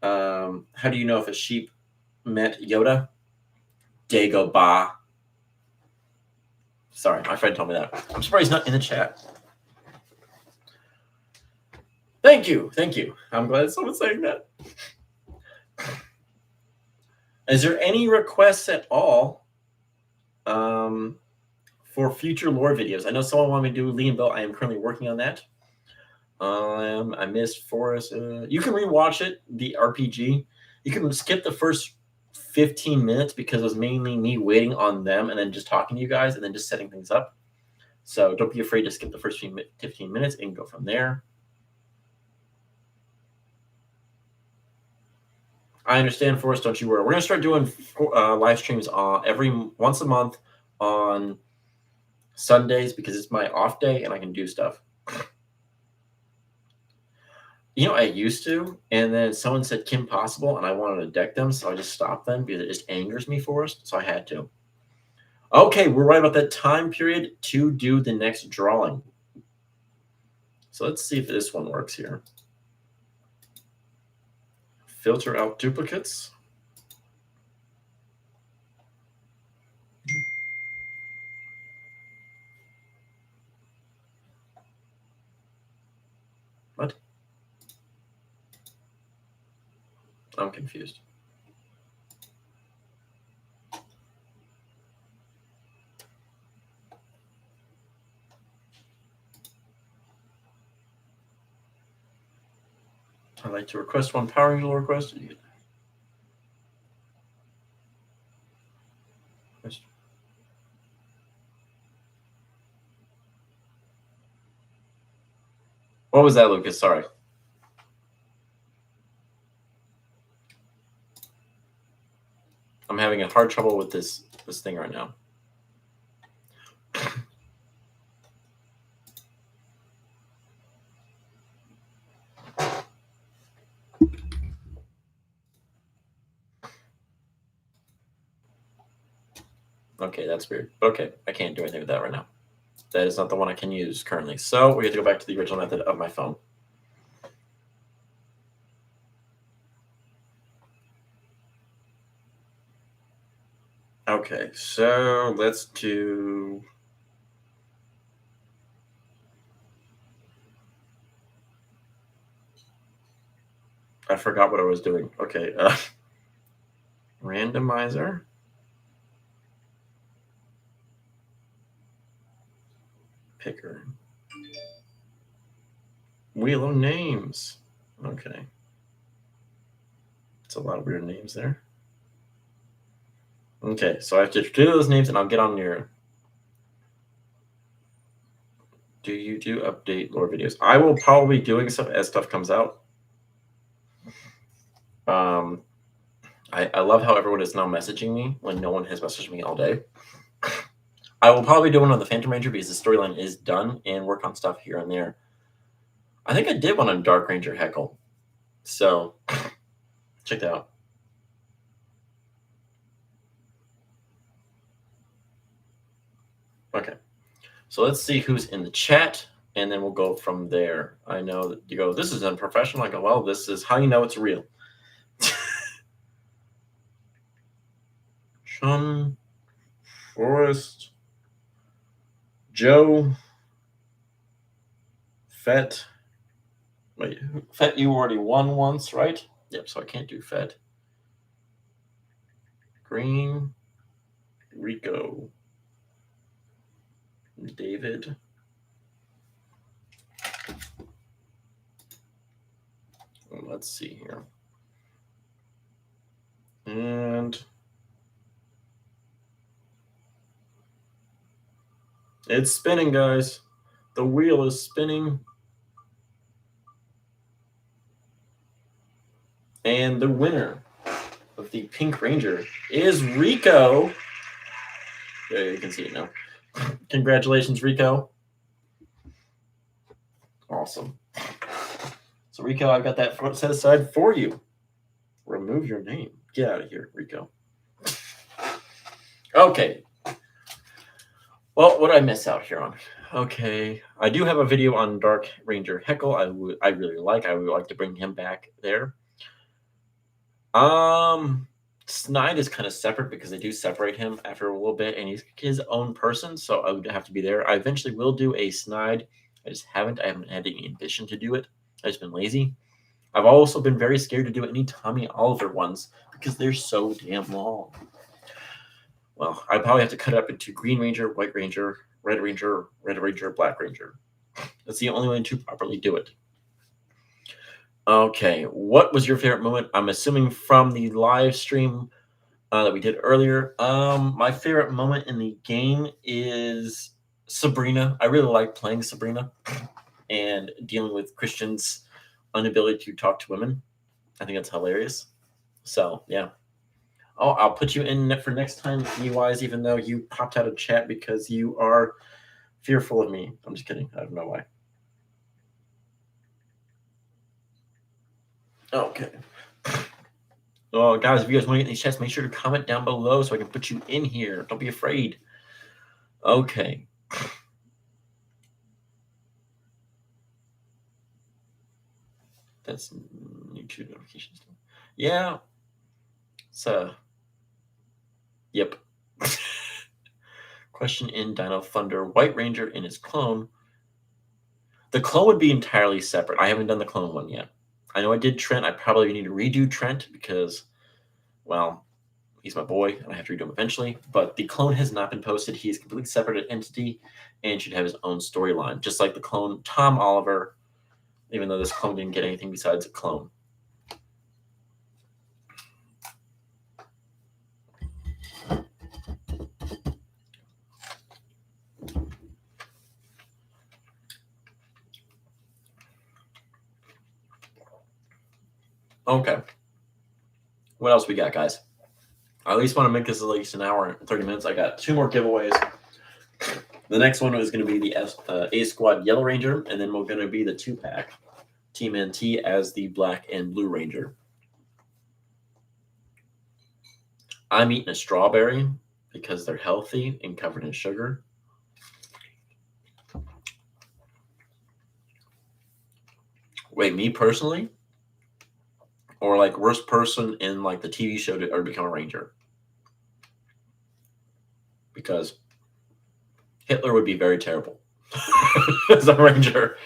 how do you know if a sheep met Yoda? Dagobah. Sorry, my friend told me that. I'm surprised he's not in the chat. Thank you. I'm glad someone's saying that. Is there any requests at all for future lore videos? I know someone wanted me to do Lee and Bill. I am currently working on that. I missed Forest. You can rewatch it, the RPG. You can skip the first 15 minutes because it was mainly me waiting on them and then just talking to you guys and then just setting things up. So don't be afraid to skip the first 15 minutes and go from there. I understand, Forrest. Don't you worry. We're gonna start doing live streams once a month on Sundays because it's my off day and I can do stuff. You know, I used to, and then someone said Kim Possible, and I wanted to deck them, so I just stopped them because it just angers me, Forrest. So I had to. Okay, we're right about that time period to do the next drawing. So let's see if this one works here. Filter out duplicates. What? I'm confused. I'd like to request one Power Angel request. What was that, Lucas? Sorry. I'm having a hard trouble with this thing right now. Okay, that's weird. Okay, I can't do anything with that right now. That is not the one I can use currently. So we have to go back to the original method of my phone. Okay, so let's do... I forgot what I was doing. Okay, randomizer. Picker. Wheel of names. Okay. It's a lot of weird names there. Okay, so I have to do those names and I'll get on your... Do you do update lore videos? I will probably be doing stuff as stuff comes out. I love how everyone is now messaging me when no one has messaged me all day. I will probably do one on the Phantom Ranger because the storyline is done and work on stuff here and there. I think I did one on Dark Ranger Heckle. So check that out. Okay. So let's see who's in the chat, and then we'll go from there. I know that you go, this is unprofessional. I go, well, this is how you know it's real. Sean, Forrest, Joe, Fett. Wait, Fett, you already won once, right? Yep, so I can't do Fett. Green, Rico, David. Let's see here. And it's spinning, guys. The wheel is spinning. And the winner of the Pink Ranger is Rico. There, you can see it now. Congratulations, Rico. Awesome. So, Rico, I've got that set aside for you. Remove your name. Get out of here, Rico. Okay. Well, what did I miss out here on? Okay. I do have a video on Dark Ranger Heckle. I really like. I would like to bring him back there. Snide is kind of separate because they do separate him after a little bit, and he's his own person, so I would have to be there. I eventually will do a Snide. I haven't had any ambition to do it. I've just been lazy. I've also been very scared to do any Tommy Oliver ones because they're so damn long. Well, I probably have to cut it up into Green Ranger, White Ranger, Red Ranger, Black Ranger. That's the only way to properly do it. Okay, what was your favorite moment? I'm assuming from the live stream that we did earlier. My favorite moment in the game is Sabrina. I really like playing Sabrina and dealing with Christian's inability to talk to women. I think that's hilarious. So yeah. Oh, I'll put you in for next time, wise, even though you popped out of chat because you are fearful of me. I'm just kidding. I don't know why. Okay. Oh, guys, if you guys want to get these chats, make sure to comment down below so I can put you in here. Don't be afraid. Okay. That's YouTube notifications. Yeah. So, yep. Question in Dino Thunder. White Ranger and his clone. The clone would be entirely separate. I haven't done the clone one yet. I know I did Trent. I probably need to redo Trent because, well, he's my boy and I have to redo him eventually. But the clone has not been posted. He is a completely separate entity and should have his own storyline, just like the clone Tom Oliver, even though this clone didn't get anything besides a clone. Okay. What else we got, guys? I at least want to make this at least an hour and 30 minutes. I got 2 more giveaways. The next one is going to be the A Squad Yellow Ranger, and then we're going to be the 2-pack Team NT as the Black and Blue Ranger. I'm eating a strawberry because they're healthy and covered in sugar. Wait, me personally? Or like worst person in like the TV show to ever become a ranger? Because Hitler would be very terrible as a ranger.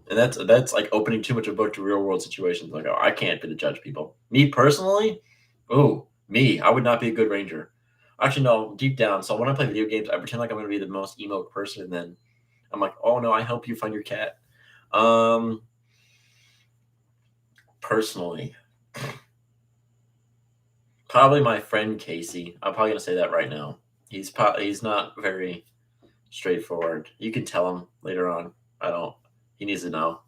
And that's like opening too much of a book to real world situations. Like, oh, I can't be the judge, people. Me personally, I would not be a good ranger. Actually, no, deep down. So when I play video games, I pretend like I'm going to be the most emo person, and then I'm like, oh no, I help you find your cat. Personally, probably my friend Casey. I'm probably going to say that right now. He's not very straightforward. You can tell him later on. I don't. He needs to know.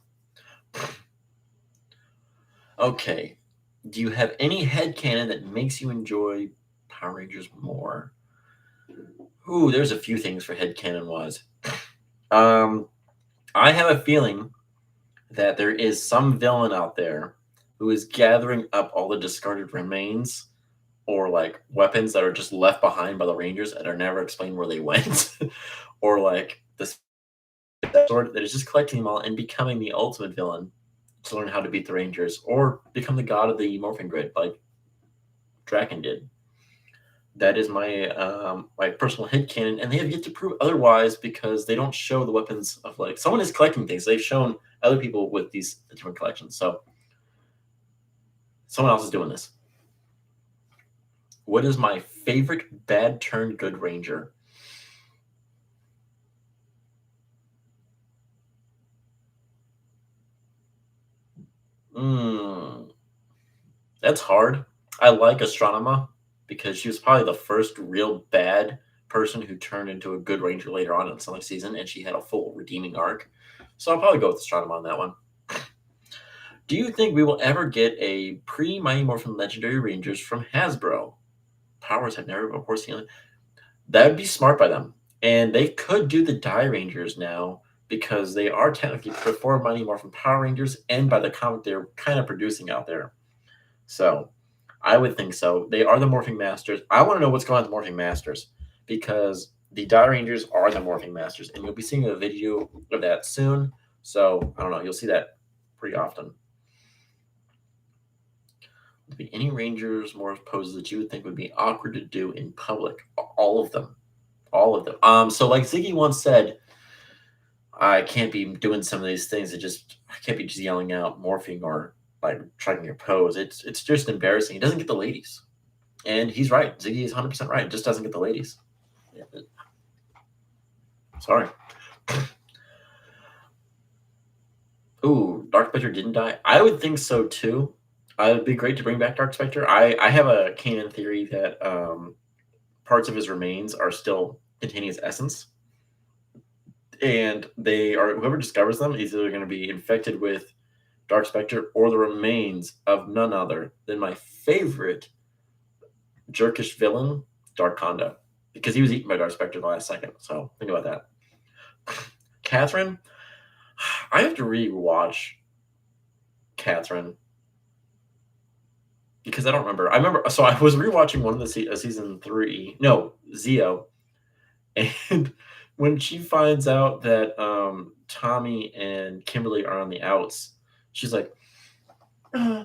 Okay. Do you have any headcanon that makes you enjoy Power Rangers more? Ooh, there's a few things for headcanon wise. I have a feeling that there is some villain out there who is gathering up all the discarded remains or like weapons that are just left behind by the Rangers and are never explained where they went, or like this sword that is just collecting them all and becoming the ultimate villain to learn how to beat the Rangers or become the god of the morphing grid like Draken did. That is my personal headcanon, and they have yet to prove otherwise because they don't show the weapons of like someone is collecting things. They've shown other people with these different collections, so someone else is doing this. What is my favorite bad turned good ranger? That's hard. I like Astronema because she was probably the first real bad person who turned into a good ranger later on in the Summer season, and she had a full redeeming arc. So I'll probably go with Astronema on that one. Do you think we will ever get a pre-Mighty Morphin Legendary Rangers from Hasbro? Powers have never before seen it. That would be smart by them. And they could do the Die Rangers now because they are technically before Mighty Morphin Power Rangers, and by the comic they're kind of producing out there. So I would think so. They are the Morphing Masters. I want to know what's going on with the Morphing Masters because the Die Rangers are the Morphing Masters, and you'll be seeing a video of that soon. So I don't know. You'll see that pretty often. Would be any Rangers morph poses that you would think would be awkward to do in public? All of them. All of them. So like Ziggy once said, I can't be doing some of these things. I can't be just yelling out morphing or like trying your pose. It's just embarrassing. He doesn't get the ladies. And he's right. Ziggy is 100% right. It just doesn't get the ladies. Yeah. Sorry. Ooh, Dark Spectre didn't die. I would think so too. It'd be great to bring back Dark Spectre. I have a canon theory that parts of his remains are still containing his essence, and they are whoever discovers them is either going to be infected with Dark Spectre or the remains of none other than my favorite jerkish villain, Dark Conda, because he was eaten by Dark Spectre the last second. So think about that. Catherine, I have to rewatch Catherine because I don't remember. I remember, so I was rewatching one of the season 3, no, Zio, and when she finds out that Tommy and Kimberly are on the outs, she's like, uh,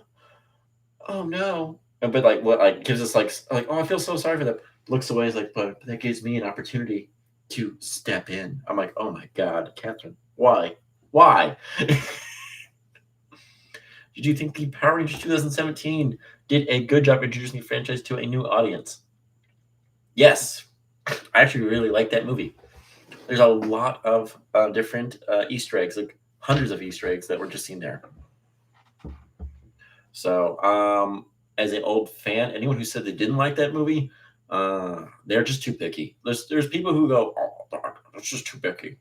"Oh no!" But like, what like gives us like, "Oh, I feel so sorry for them." Looks away, is like, "But that gives me an opportunity to step in." I'm like, "Oh my god, Catherine, why, why?" Did you think the Power Rangers 2017 did a good job introducing the franchise to a new audience? Yes, I actually really like that movie. There's a lot of different Easter eggs, like hundreds of Easter eggs that were just seen there. So, as an old fan, anyone who said they didn't like that movie, they're just too picky. There's people who go, "Oh, that's just too picky."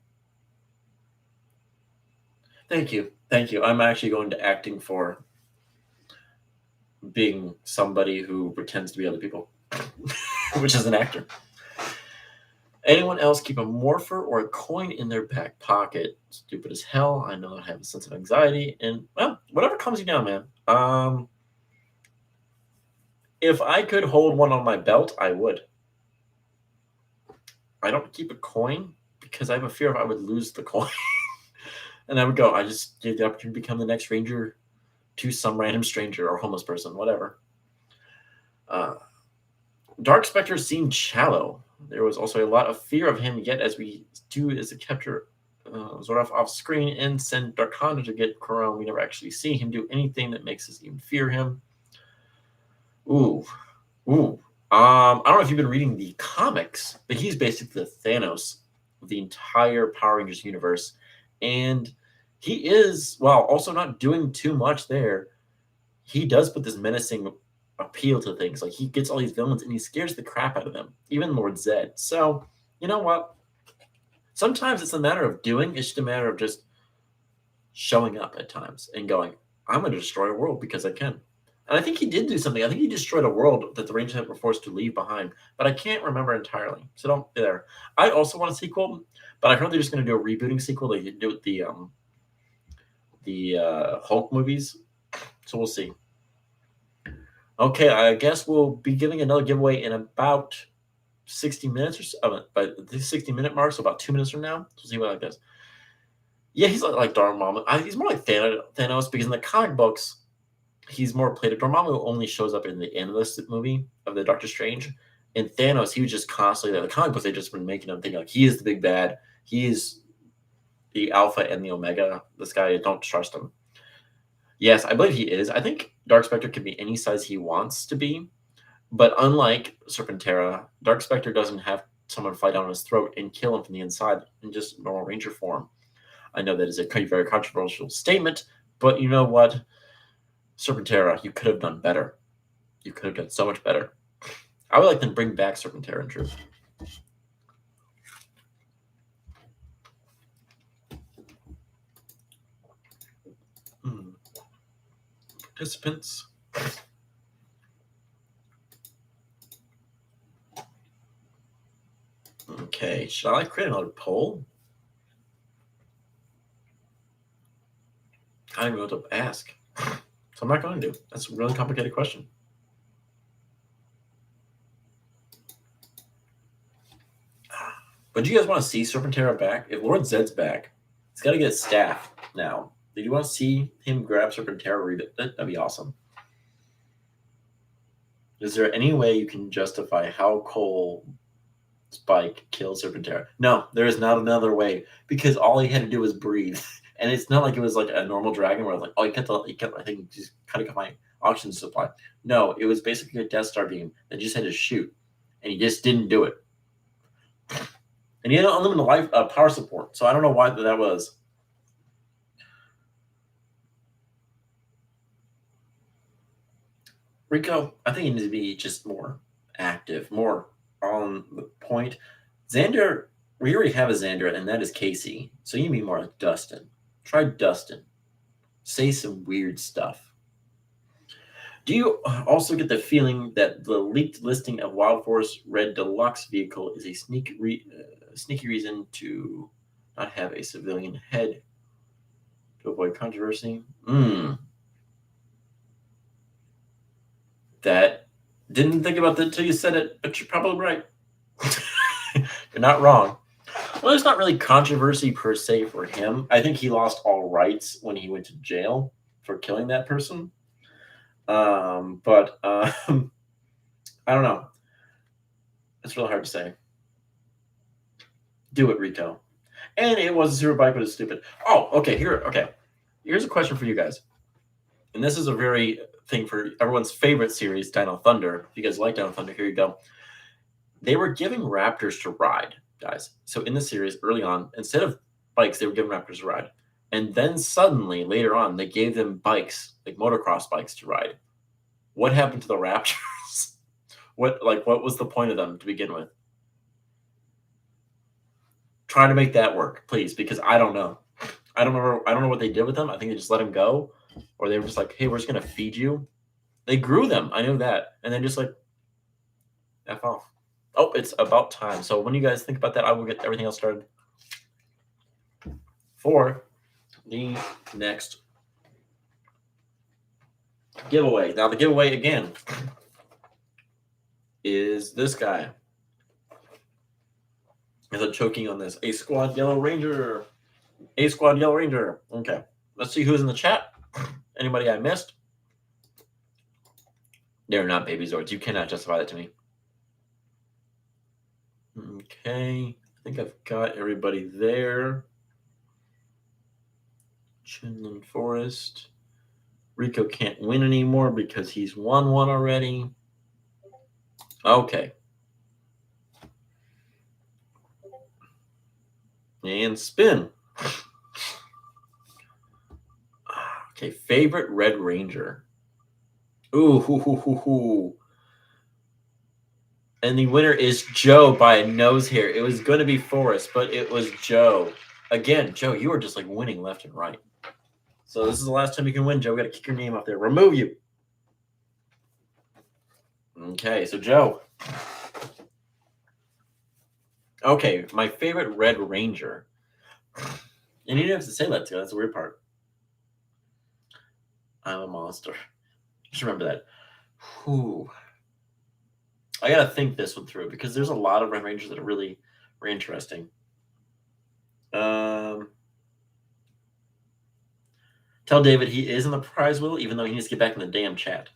Thank you, thank you. I'm actually going to acting for being somebody who pretends to be other people, which is an actor. Anyone else keep a morpher or a coin in their back pocket? Stupid as hell. I know I have a sense of anxiety, and well, whatever calms you down, man. If I could hold one on my belt, I would. I don't keep a coin because I have a fear of I would lose the coin, and I would go. I just gave the opportunity to become the next ranger to some random stranger or homeless person, whatever. Uh, Dark Spectre seemed shallow. There was also a lot of fear of him, yet as we do is to capture Zordon off screen and send Darkanda to get Corone, we never actually see him do anything that makes us even fear him. Ooh, ooh. I don't know if you've been reading the comics, but he's basically the Thanos of the entire Power Rangers universe. And he is, while also not doing too much there, he does put this menacing appeal to things. Like he gets all these villains and he scares the crap out of them, even Lord Zed. So, you know what? Sometimes it's a matter of doing, it's just a matter of just showing up at times and going, I'm going to destroy a world because I can. And I think he did do something. I think he destroyed a world that the Rangers were forced to leave behind, but I can't remember entirely. So don't there. I also want a sequel, but I heard they're just going to do a rebooting sequel. They did do with the Hulk movies. So we'll see. Okay, I guess we'll be giving another giveaway in about 60 minutes or so, by the 60-minute mark, so about 2 minutes from now. So we'll see what that does. Yeah, he's like Dormammu. He's more like Thanos because in the comic books, he's more played. Dormammu only shows up in the end of this movie of the Doctor Strange. And Thanos, he was just constantly there. The comic books, they just been making him think like he is the big bad. He is the Alpha and the Omega. This guy, don't trust him. Yes, I believe he is. I think Dark Spectre can be any size he wants to be. But unlike Serpentera, Dark Spectre doesn't have someone fight down his throat and kill him from the inside in just normal Ranger form. I know that is a very controversial statement, but you know what? Serpentera, you could have done better. You could have done so much better. I would like to bring back Serpentera in truth. Participants. Okay, shall I create another poll? I don't even know what to ask. So I'm not going to. That's a really complicated question. But do you guys want to see Serpentera back? If Lord Zed's back, he's got to get staff now. Did you want to see him grab Serpentera? That'd be awesome. Is there any way you can justify how Cole Spike killed Serpentera? No, there is not another way because all he had to do was breathe. And it's not like it was like a normal dragon where I was like, oh, I think just cutting off my oxygen supply. No, it was basically a Death Star beam that just had to shoot, and he just didn't do it. And he had unlimited life power support, so I don't know why that was. Rico, I think you need to be just more active, more on the point. Xander, we already have a Xander, and that is Casey. So you mean more like Dustin. Try Dustin. Say some weird stuff. Do you also get the feeling that the leaked listing of Wild Force Red Deluxe vehicle is a sneaky reason to not have a civilian head to avoid controversy? That didn't think about that until you said it, but you're probably right. You're not wrong. Well, there's not really controversy per se for him. I think he lost all rights when he went to jail for killing that person. But I don't know. It's really hard to say. Do it, Rico. And it was a super bike, but it's stupid. Oh, okay. Here's a question for you guys. And this is a very thing for everyone's favorite series, Dino Thunder. If you guys like Dino Thunder, here you go. They were giving Raptors to ride, guys. So in the series, early on, instead of bikes, they were giving Raptors to ride. And then suddenly, later on, they gave them bikes, like motocross bikes to ride. What happened to the Raptors? What was the point of them to begin with? Try to make that work, please, because I don't know. I don't know what they did with them. I think they just let them go, or they were just like, "Hey, we're just gonna feed you." They grew them. I know that, and then just like f off. Oh, it's about time. So when you guys think about that, I will get everything else started for the next giveaway. Now the giveaway again is this guy. As I'm choking on this, A Squad Yellow Ranger. A Squad Yellow Ranger. Okay, let's see who's in the chat. Anybody I missed? They're not baby Zords. You cannot justify that to me. Okay, I think I've got everybody there. Chinland Forest. Rico can't win anymore because he's won one already. Okay. And spin. Okay, favorite Red Ranger. Ooh, hoo, hoo, hoo, hoo. And the winner is Joe by a nose hair. It was going to be Forrest, but it was Joe. Again, Joe, you are just like winning left and right. So this is the last time you can win, Joe. We got to kick your name off there. Remove you. Okay, so Joe. Okay, my favorite Red Ranger. And you didn't have to say that too. That's the weird part. I'm a monster. Just remember that. Whew. I gotta think this one through because there's a lot of Red Rangers that are really interesting. Tell David he is in the prize wheel, even though he needs to get back in the damn chat.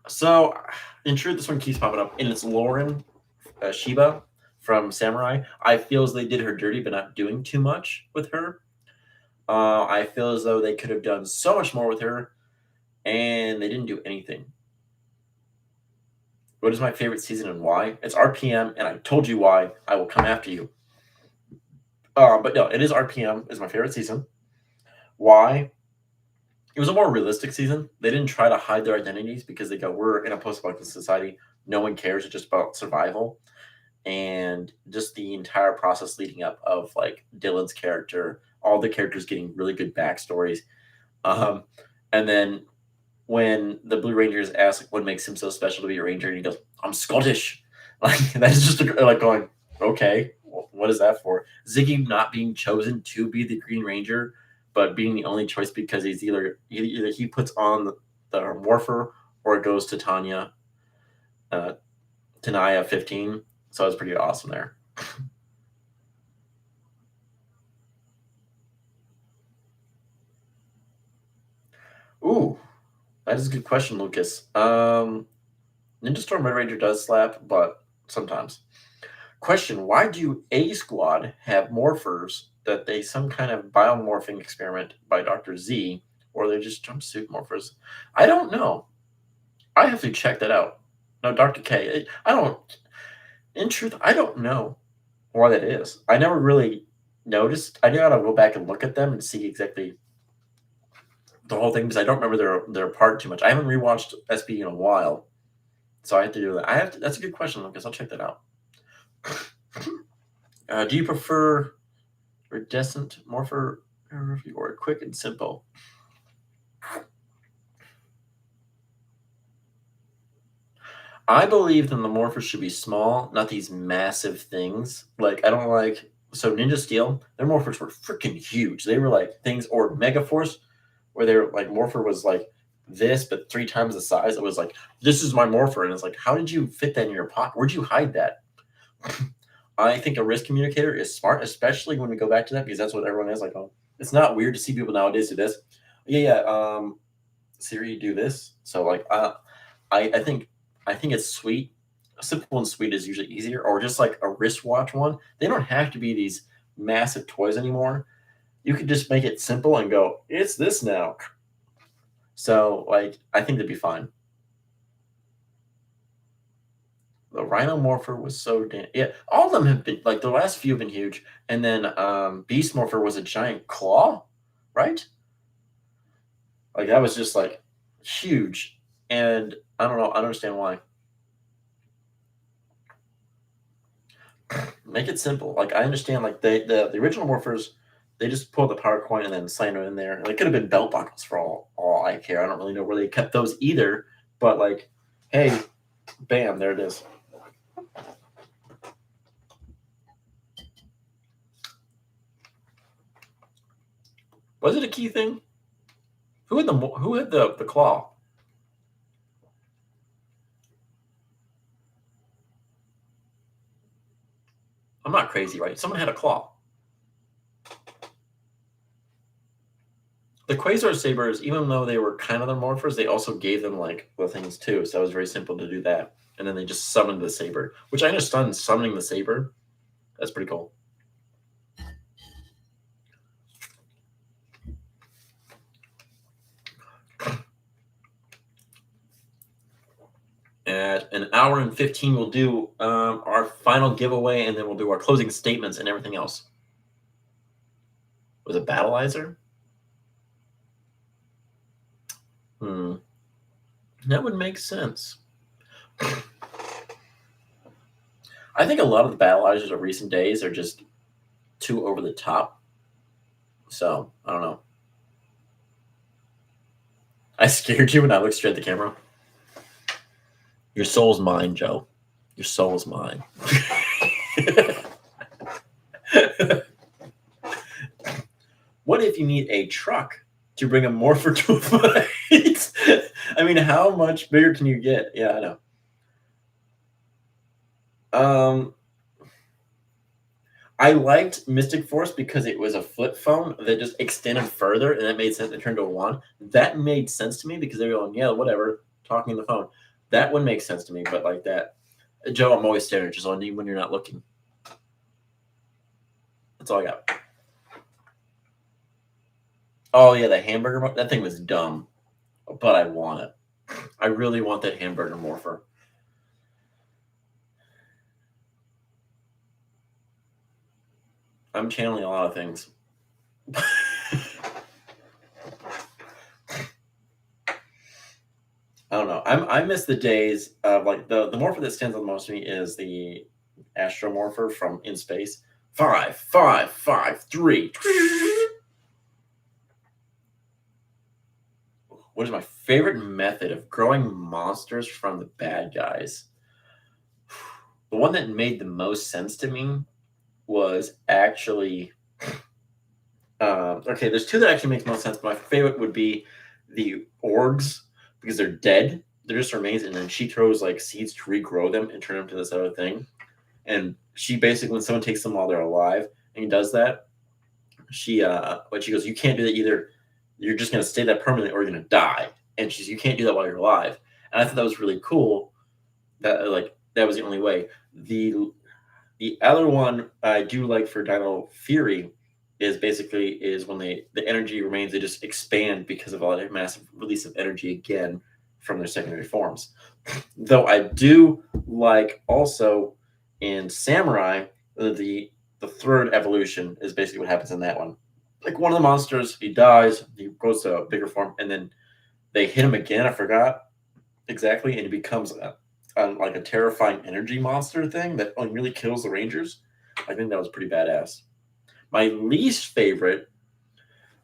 So, in truth, this one keeps popping up, and it's Lauren Shiba from Samurai. I feel as they did her dirty, but not doing too much with her. I feel as though they could have done so much more with her, and they didn't do anything. What is my favorite season and why? It's RPM, and I told you why. I will come after you. But no, it is RPM is my favorite season. Why? It was a more realistic season. They didn't try to hide their identities because they go, we're in a post-apocalyptic society. No one cares. It's just about survival. And just the entire process leading up of like Dylan's character, all the characters getting really good backstories. And then when the Blue Rangers ask like, what makes him so special to be a Ranger, and he goes, I'm Scottish. Like that's just like going, okay, what is that for? Ziggy not being chosen to be the Green Ranger, but being the only choice because he's either he puts on the Morpher or it goes to Tanaya 15. So it's pretty awesome there. Ooh, that is a good question, Lucas. Ninja Storm Red Ranger does slap, but sometimes. Question: why do A Squad have morphers that they some kind of biomorphing experiment by Dr. Z, or they're just jumpsuit morphers? I don't know. I have to check that out. No, Dr. I don't. In truth, I don't know why that is. I never really noticed. I gotta go back and look at them and see exactly the whole thing because I don't remember their part too much. I haven't rewatched SB in a while, so I have to do that. I have to. That's a good question, Lucas. I'll check that out. Do you prefer iridescent morpher or quick and simple? I believe that the morphers should be small, not these massive things. Like I don't like so Ninja Steel. Their morphers were freaking huge. They were like things or Mega Force, where their like morpher was like this, but 3 times the size. It was like this is my morpher, and it's like how did you fit that in your pocket? Where'd you hide that? I think a risk communicator is smart, especially when we go back to that because that's what everyone is like. Oh, it's not weird to see people nowadays do this. Yeah, yeah. Siri, do this. So like, I think it's sweet. Simple and sweet is usually easier, or just like a wristwatch one. They don't have to be these massive toys anymore. You could just make it simple and go, it's this now. So like, I think that'd be fine. The Rhino Morpher was so damn yeah. All of them have been like the last few have been huge, and then Beast Morpher was a giant claw, right? Like that was just like huge, and I don't know. I don't understand why. Make it simple. Like I understand, like the original morphers, they just pulled the power coin and then sign it in there. Like, it could have been belt buckles for all I care. I don't really know where they kept those either. But like, hey, bam, there it is. Was it a key thing? Who had the claw? I'm not crazy, right? Someone had a claw. The Quasar Sabers, even though they were kind of the morphers, they also gave them like the things too. So it was very simple to do that. And then they just summoned the saber, which I understand summoning the saber. That's pretty cool. At an hour and 15, we'll do our final giveaway, and then we'll do our closing statements and everything else. Was it Battleizer? That would make sense. I think a lot of the Battleizers of recent days are just too over the top. So, I don't know. I scared you when I looked straight at the camera. Your soul's mine, Joe. Your soul's mine. What if you need a truck to bring a morpher to a fight? I mean, how much bigger can you get? Yeah, I know. I liked Mystic Force because it was a flip phone that just extended further, and that made sense. It turned to a wand. That made sense to me because they were going, yeah, whatever, talking on the phone. That would make sense to me, but like that, Joe, I'm always staring just on you when you're not looking. That's all I got. Oh yeah, the hamburger. That thing was dumb, but I want it. I really want that hamburger morpher. I'm channeling a lot of things. I don't know. I miss the days of like the morpher that stands out the most to me is the astromorpher from In Space. 5, 5, 5, 3. What is my favorite method of growing monsters from the bad guys? The one that made the most sense to me was actually okay. There's two that actually makes most sense. But my favorite would be the orgs because they're dead. They're just remains, and then she throws like seeds to regrow them and turn them to this other thing. And she basically, when someone takes them while they're alive, and he does that, she goes, you can't do that either. You're just gonna stay that permanently, or you're gonna die. And she's, you can't do that while you're alive. And I thought that was really cool. That like that was the only way. The other one I do like for Dino Fury is basically is when the energy remains, they just expand because of all that massive release of energy again from their secondary forms. Though I do like also in Samurai the the third evolution is basically what happens in that one. Like one of the monsters, he dies, he goes to a bigger form, and then they hit him again. I forgot exactly, and he becomes like a terrifying energy monster thing that really kills the Rangers. I think that was pretty badass. My least favorite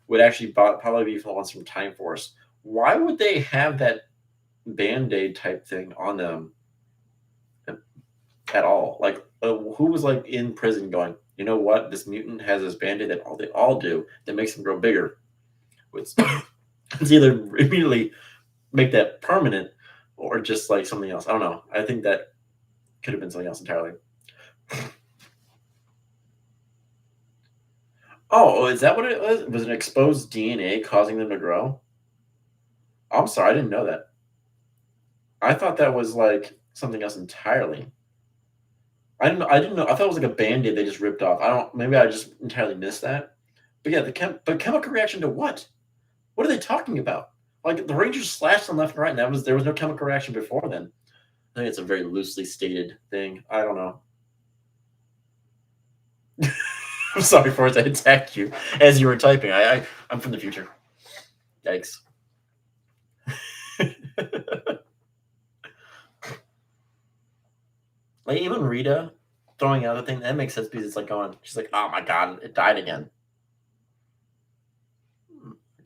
would actually probably be the ones from Time Force. Why would they have that Band-Aid type thing on them at all? Like, who was like in prison going, you know what? This mutant has this Band-Aid that they all do that makes them grow bigger. It's either immediately make that permanent or just like something else. I don't know. I think that could have been something else entirely. Oh, is that what it was? Was it exposed DNA causing them to grow? I'm sorry, I didn't know that. I thought that was like something else entirely. I didn't know. I thought it was like a Band-Aid they just ripped off. I don't. Maybe I just entirely missed that. But yeah, but chemical reaction to what? What are they talking about? Like the Rangers slashed them left and right, and there was no chemical reaction before then. I think it's a very loosely stated thing. I don't know. I'm sorry for it to attack you as you were typing. I'm from the future. Yikes. Like even Rita throwing out the thing, that makes sense because it's like going, she's like, oh my god, it died again.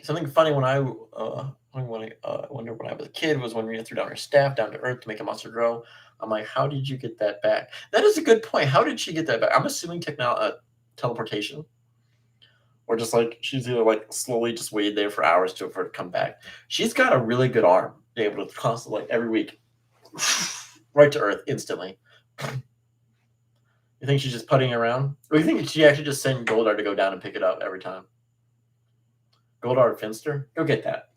Something funny when I wonder when I was a kid was when Rita threw down her staff down to Earth to make a monster grow. I'm like, how did you get that back? That is a good point. How did she get that back? I'm assuming teleportation, or just like she's either like slowly just waited there for hours for her to come back. She's got a really good arm, be able to constantly like every week, right to Earth instantly. You think she's just putting around, or you think she actually just sent Goldar to go down and pick it up every time? Goldar Finster, go get that.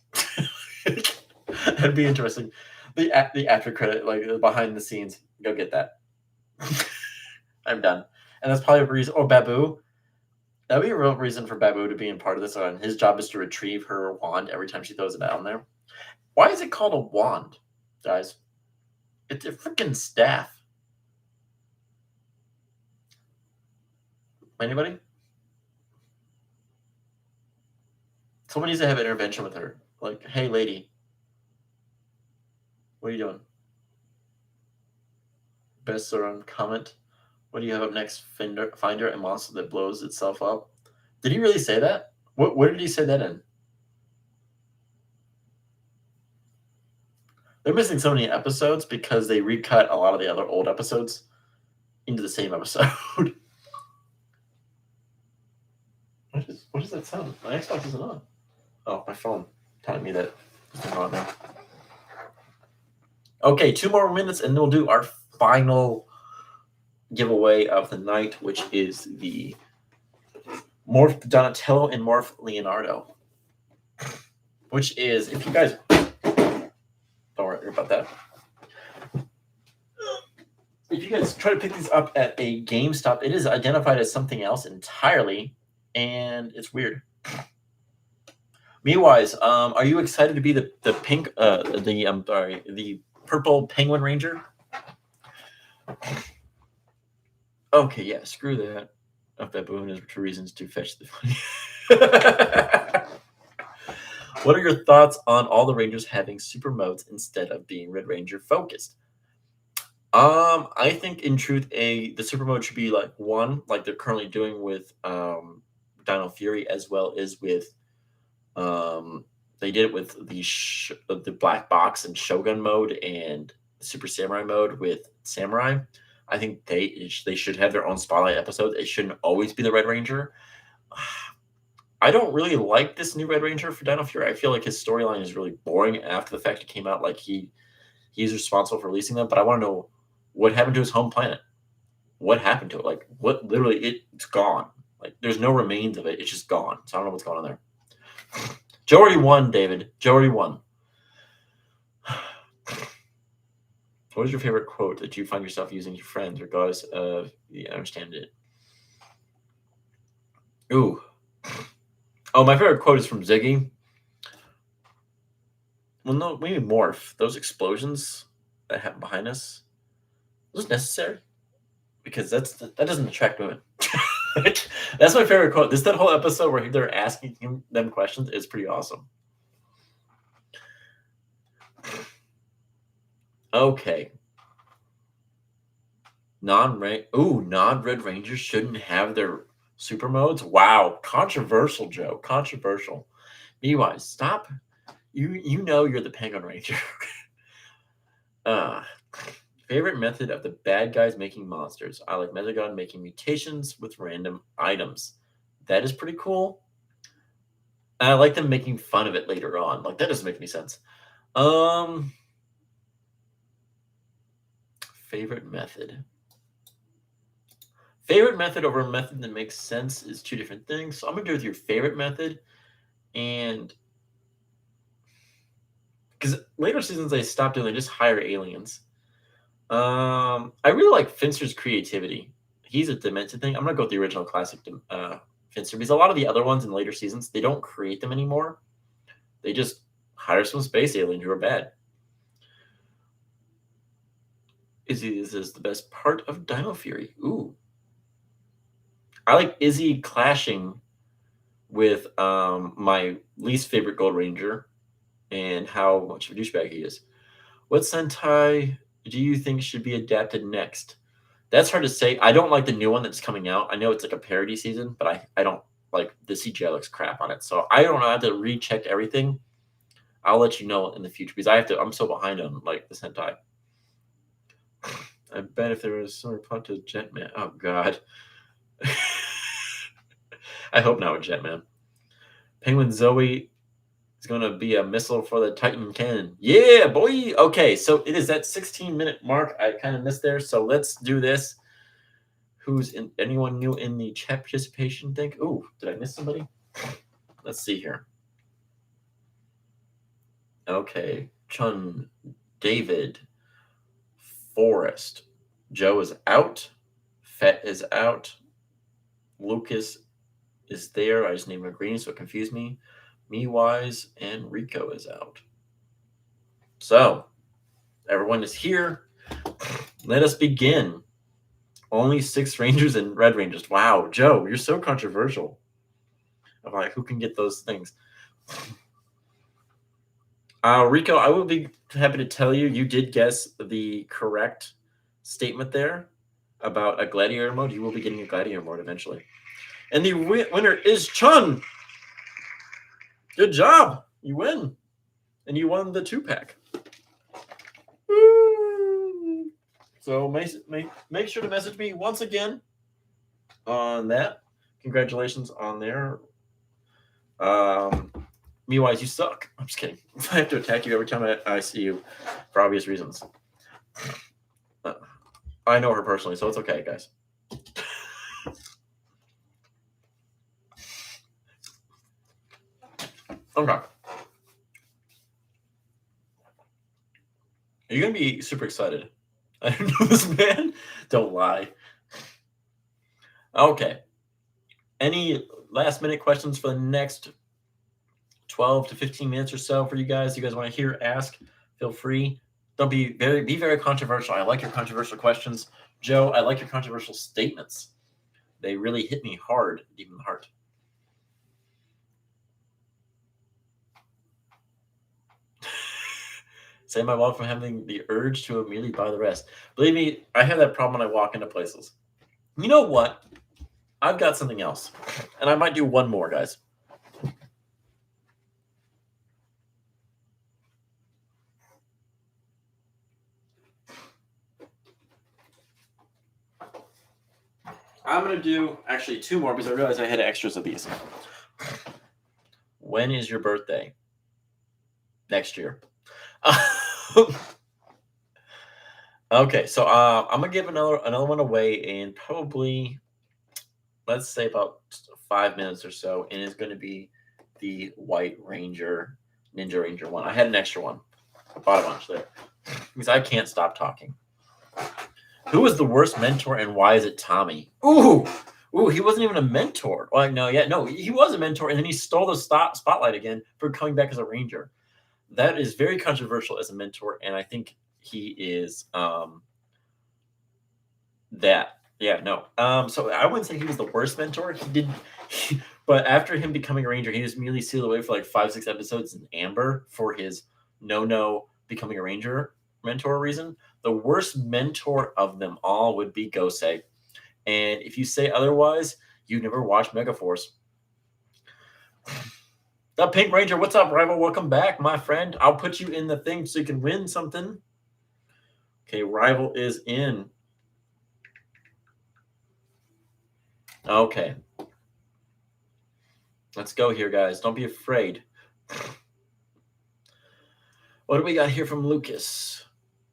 That'd be interesting. The after credit, like the behind the scenes, go get that. I'm done. And that's probably a reason. Or Babu. That'd be a real reason for Babu to be in part of this. And his job is to retrieve her wand every time she throws it down there. Why is it called a wand, guys? It's a freaking staff. Anybody? Someone needs to have intervention with her. Like, hey, lady, what are you doing? Best on comment. What do you have up next? Finder a monster that blows itself up. Did he really say that? Where did he say that in? They're missing so many episodes because they recut a lot of the other old episodes into the same episode. What is that sound? My Xbox isn't on. Oh, my phone telling me that it's not on now. Okay, 2 more minutes and then we'll do our final giveaway of the night, which is the Morph Donatello and Morph Leonardo. Which is, if you guys don't worry about that. If you guys try to pick these up at a GameStop, it is identified as something else entirely, and it's weird. Me-wise, are you excited to be the pink, the purple Penguin Ranger? Okay, yeah, screw that. Of Baboon is for reasons to fetch the What are your thoughts on all the Rangers having super modes instead of being Red Ranger focused? I think in truth, the super mode should be like one, like they're currently doing with Dino Fury, as well as with they did it with the Black Box and Shogun mode and Super Samurai mode with Samurai. I think they should have their own spotlight episodes. It shouldn't always be the Red Ranger. I don't really like this new Red Ranger for Dino Fury. I feel like his storyline is really boring after the fact it came out. Like he's responsible for releasing them, but I want to know what happened to his home planet. What happened to it? Like what? Literally, it's gone. Like there's no remains of it. It's just gone. So I don't know what's going on there. Joe already won, David. Joe already won. What is your favorite quote that you find yourself using to your friends, regardless of the understand it? Ooh. Oh, my favorite quote is from Ziggy. Well, no, maybe Morph. Those explosions that happen behind us, was necessary? Because that doesn't attract women. That's my favorite quote. That whole episode where they're asking them questions is pretty awesome. Okay. Non-Red Rangers shouldn't have their super modes. Wow, controversial, Joe. Controversial. Meanwhile, stop. You know you're the Penguin Ranger. uh Favorite method of the bad guys making monsters. I like Mezagon making mutations with random items. That is pretty cool. And I like them making fun of it later on. Like that doesn't make any sense. Favorite method. Favorite method over a method that makes sense is two different things. So I'm gonna go with your favorite method, and because later seasons they stopped doing, they just hire aliens. I really like Finster's creativity. He's a demented thing. I'm gonna go with the original classic Finster because a lot of the other ones in later seasons they don't create them anymore. They just hire some space alien who are bad. Izzy is the best part of Dino Fury. Ooh, I like Izzy clashing with my least favorite Gold Ranger and how much of a douchebag he is. What Sentai do you think should be adapted next? That's hard to say. I don't like the new one that's coming out. I know it's like a parody season, but I don't like the CGI looks crap on it. So I don't know. I have to recheck everything. I'll let you know in the future because I'm so behind on like the Sentai. I bet if there was some plot to Jetman. Oh God. I hope not with Jetman. Penguin Zoe is going to be a missile for the Titan cannon. Yeah, boy. Okay, so it is that 16-minute mark. I kind of missed there. So let's do this. Who's in? Anyone new in the chat participation thing? Ooh, did I miss somebody? Let's see here. Okay, Chun, David, Forrest, Joe is out. Fett is out. Lucas is there. I just named him green, so it confused me. Me-wise and Rico is out. So everyone is here. Let us begin. Only 6 Rangers and Red Rangers. Wow, Joe, you're so controversial. I'm like, who can get those things? Rico, I will be happy to tell you, you did guess the correct statement there about a gladiator mode. You will be getting a gladiator mode eventually. And the winner is Chun. Good job. You win. And you won the 2-pack. So make sure to message me once again on that. Congratulations on there. Me-wise, you suck. I'm just kidding. I have to attack you every time I see you for obvious reasons. I know her personally, so it's okay, guys. Okay. Are you going to be super excited? I don't know this man. Don't lie. Okay. Any last minute questions for the next 12 to 15 minutes or so for you guys? You guys want to hear, ask, feel free. Don't be very controversial. I like your controversial questions. Joe, I like your controversial statements. They really hit me hard, deep in the heart. Save my wallet from having the urge to immediately buy the rest. Believe me, I have that problem when I walk into places. You know what? I've got something else. And I might do one more, guys. I'm going to do actually 2 more because I realized I had extras of these. When is your birthday? Next year. Okay, so I'm going to give another one away in probably, let's say about 5 minutes or so, and it's going to be the White Ranger, Ninja Ranger one. I had an extra one. I bought a bunch there because I can't stop talking. Who was the worst mentor and why is it Tommy? Ooh, he wasn't even a mentor. Well, no, he was a mentor, and then he stole the spotlight again for coming back as a ranger. That is very controversial as a mentor, and I think he is that. Yeah, no. So I wouldn't say he was the worst mentor. He did, but after him becoming a ranger, he was immediately sealed away for like 5, 6 episodes in amber for his no becoming a ranger mentor reason. The worst mentor of them all would be Gosei. And if you say otherwise, you never watched Megaforce. The Pink Ranger, what's up, rival? Welcome back, my friend. I'll put you in the thing so you can win something. Okay, rival is in. Okay. Let's go here, guys. Don't be afraid. What do we got here from Lucas?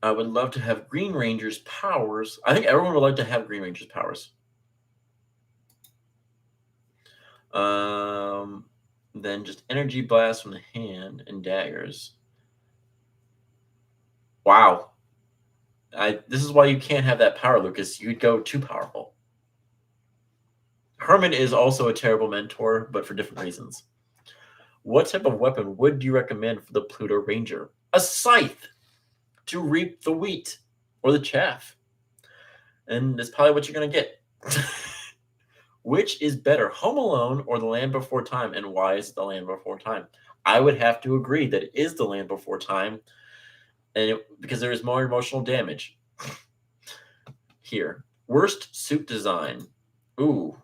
I would love to have Green Ranger's powers. I think everyone would like to have Green Ranger's powers. Then just energy blast from the hand and daggers. Wow. This is why you can't have that power, Lucas. You'd go too powerful. Herman is also a terrible mentor, but for different reasons. What type of weapon would you recommend for the Pluto Ranger? A scythe to reap the wheat or the chaff. And that's probably what you're going to get. Which is better, Home Alone or The Land Before Time? And why is it The Land Before Time? I would have to agree that it is The Land Before Time, because there is more emotional damage. Here. Worst suit design. Ooh.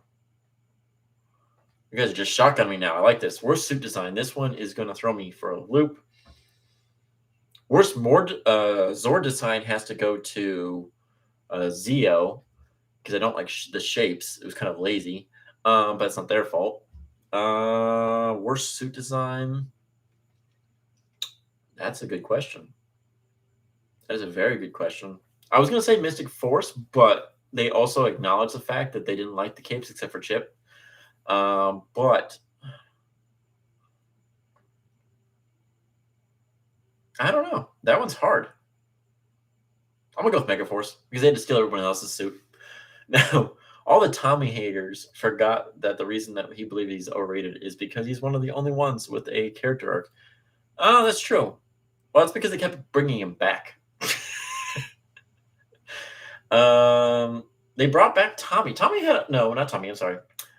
You guys are just shotgunning me now. I like this. Worst suit design. This one is going to throw me for a loop. Worst Zord design has to go to Zeo, because I don't like the shapes. It was kind of lazy, but it's not their fault. Worst suit design. That's a good question. That is a very good question. I was going to say Mystic Force, but they also acknowledge the fact that they didn't like the capes except for Chip. But I don't know. That one's hard. I'm going to go with Megaforce because they had to steal everyone else's suit. Now, all the Tommy haters forgot that the reason that he believed he's overrated is because he's one of the only ones with a character arc. Oh, that's true. Well, it's because they kept bringing him back. They brought back Tommy. Tommy had no, not Tommy. I'm sorry.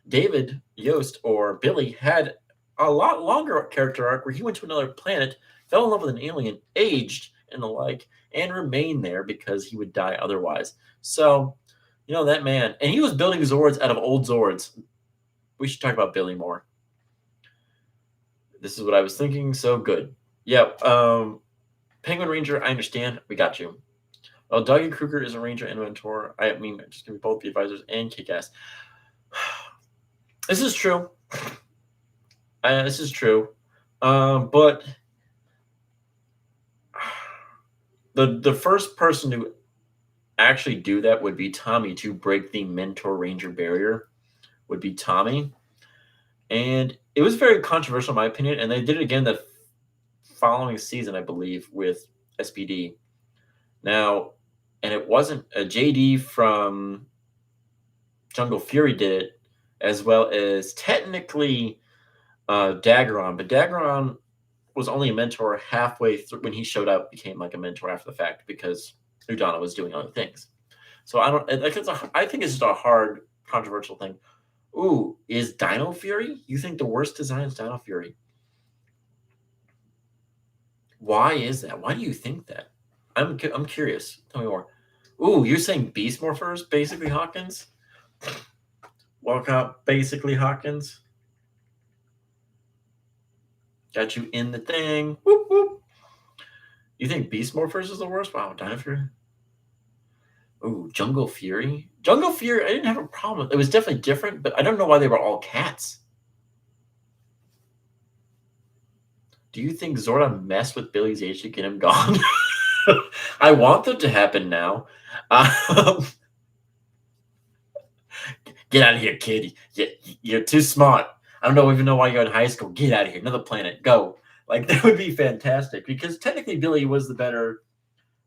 David Yost or Billy had a lot longer character arc where he went to another planet, fell in love with an alien, aged and the like, and remained there because he would die otherwise. So, you know, that man, and he was building Zords out of old Zords. We should talk about Billy more. This is what I was thinking. So good. Yeah. Penguin Ranger, I understand. We got you. Well, Dougie Kruger is a ranger and mentor. I mean, just going to be both the advisors and kick-ass. This is true. This is true. But the first person to actually do that would be Tommy to break the mentor ranger barrier. Would be Tommy. And it was very controversial in my opinion. And they did it again the following season, I believe, with SPD. Now, and it wasn't a JD from Jungle Fury did it, as well as technically Daggeron, but Daggeron was only a mentor halfway through when he showed up, became like a mentor after the fact because Udana was doing other things. So I don't. I think it's just a hard, controversial thing. Ooh, is Dino Fury? You think the worst design is Dino Fury? Why is that? Why do you think that? I'm curious. Tell me more. Ooh, you're saying Beast Morphers, basically Hawkins? Walk out, basically Hawkins. Got you in the thing. Whoop, whoop. You think Beast Morphers is the worst? Wow, Dino Fury. Ooh, Jungle Fury. Jungle Fury, I didn't have a problem with. It was definitely different, but I don't know why they were all cats. Do you think Zordon messed with Billy's age to get him gone? I want them to happen now. Get out of here, kid. You're too smart. I don't even know why you're in high school. Get out of here. Another planet. Go. Like, that would be fantastic because technically Billy was the better.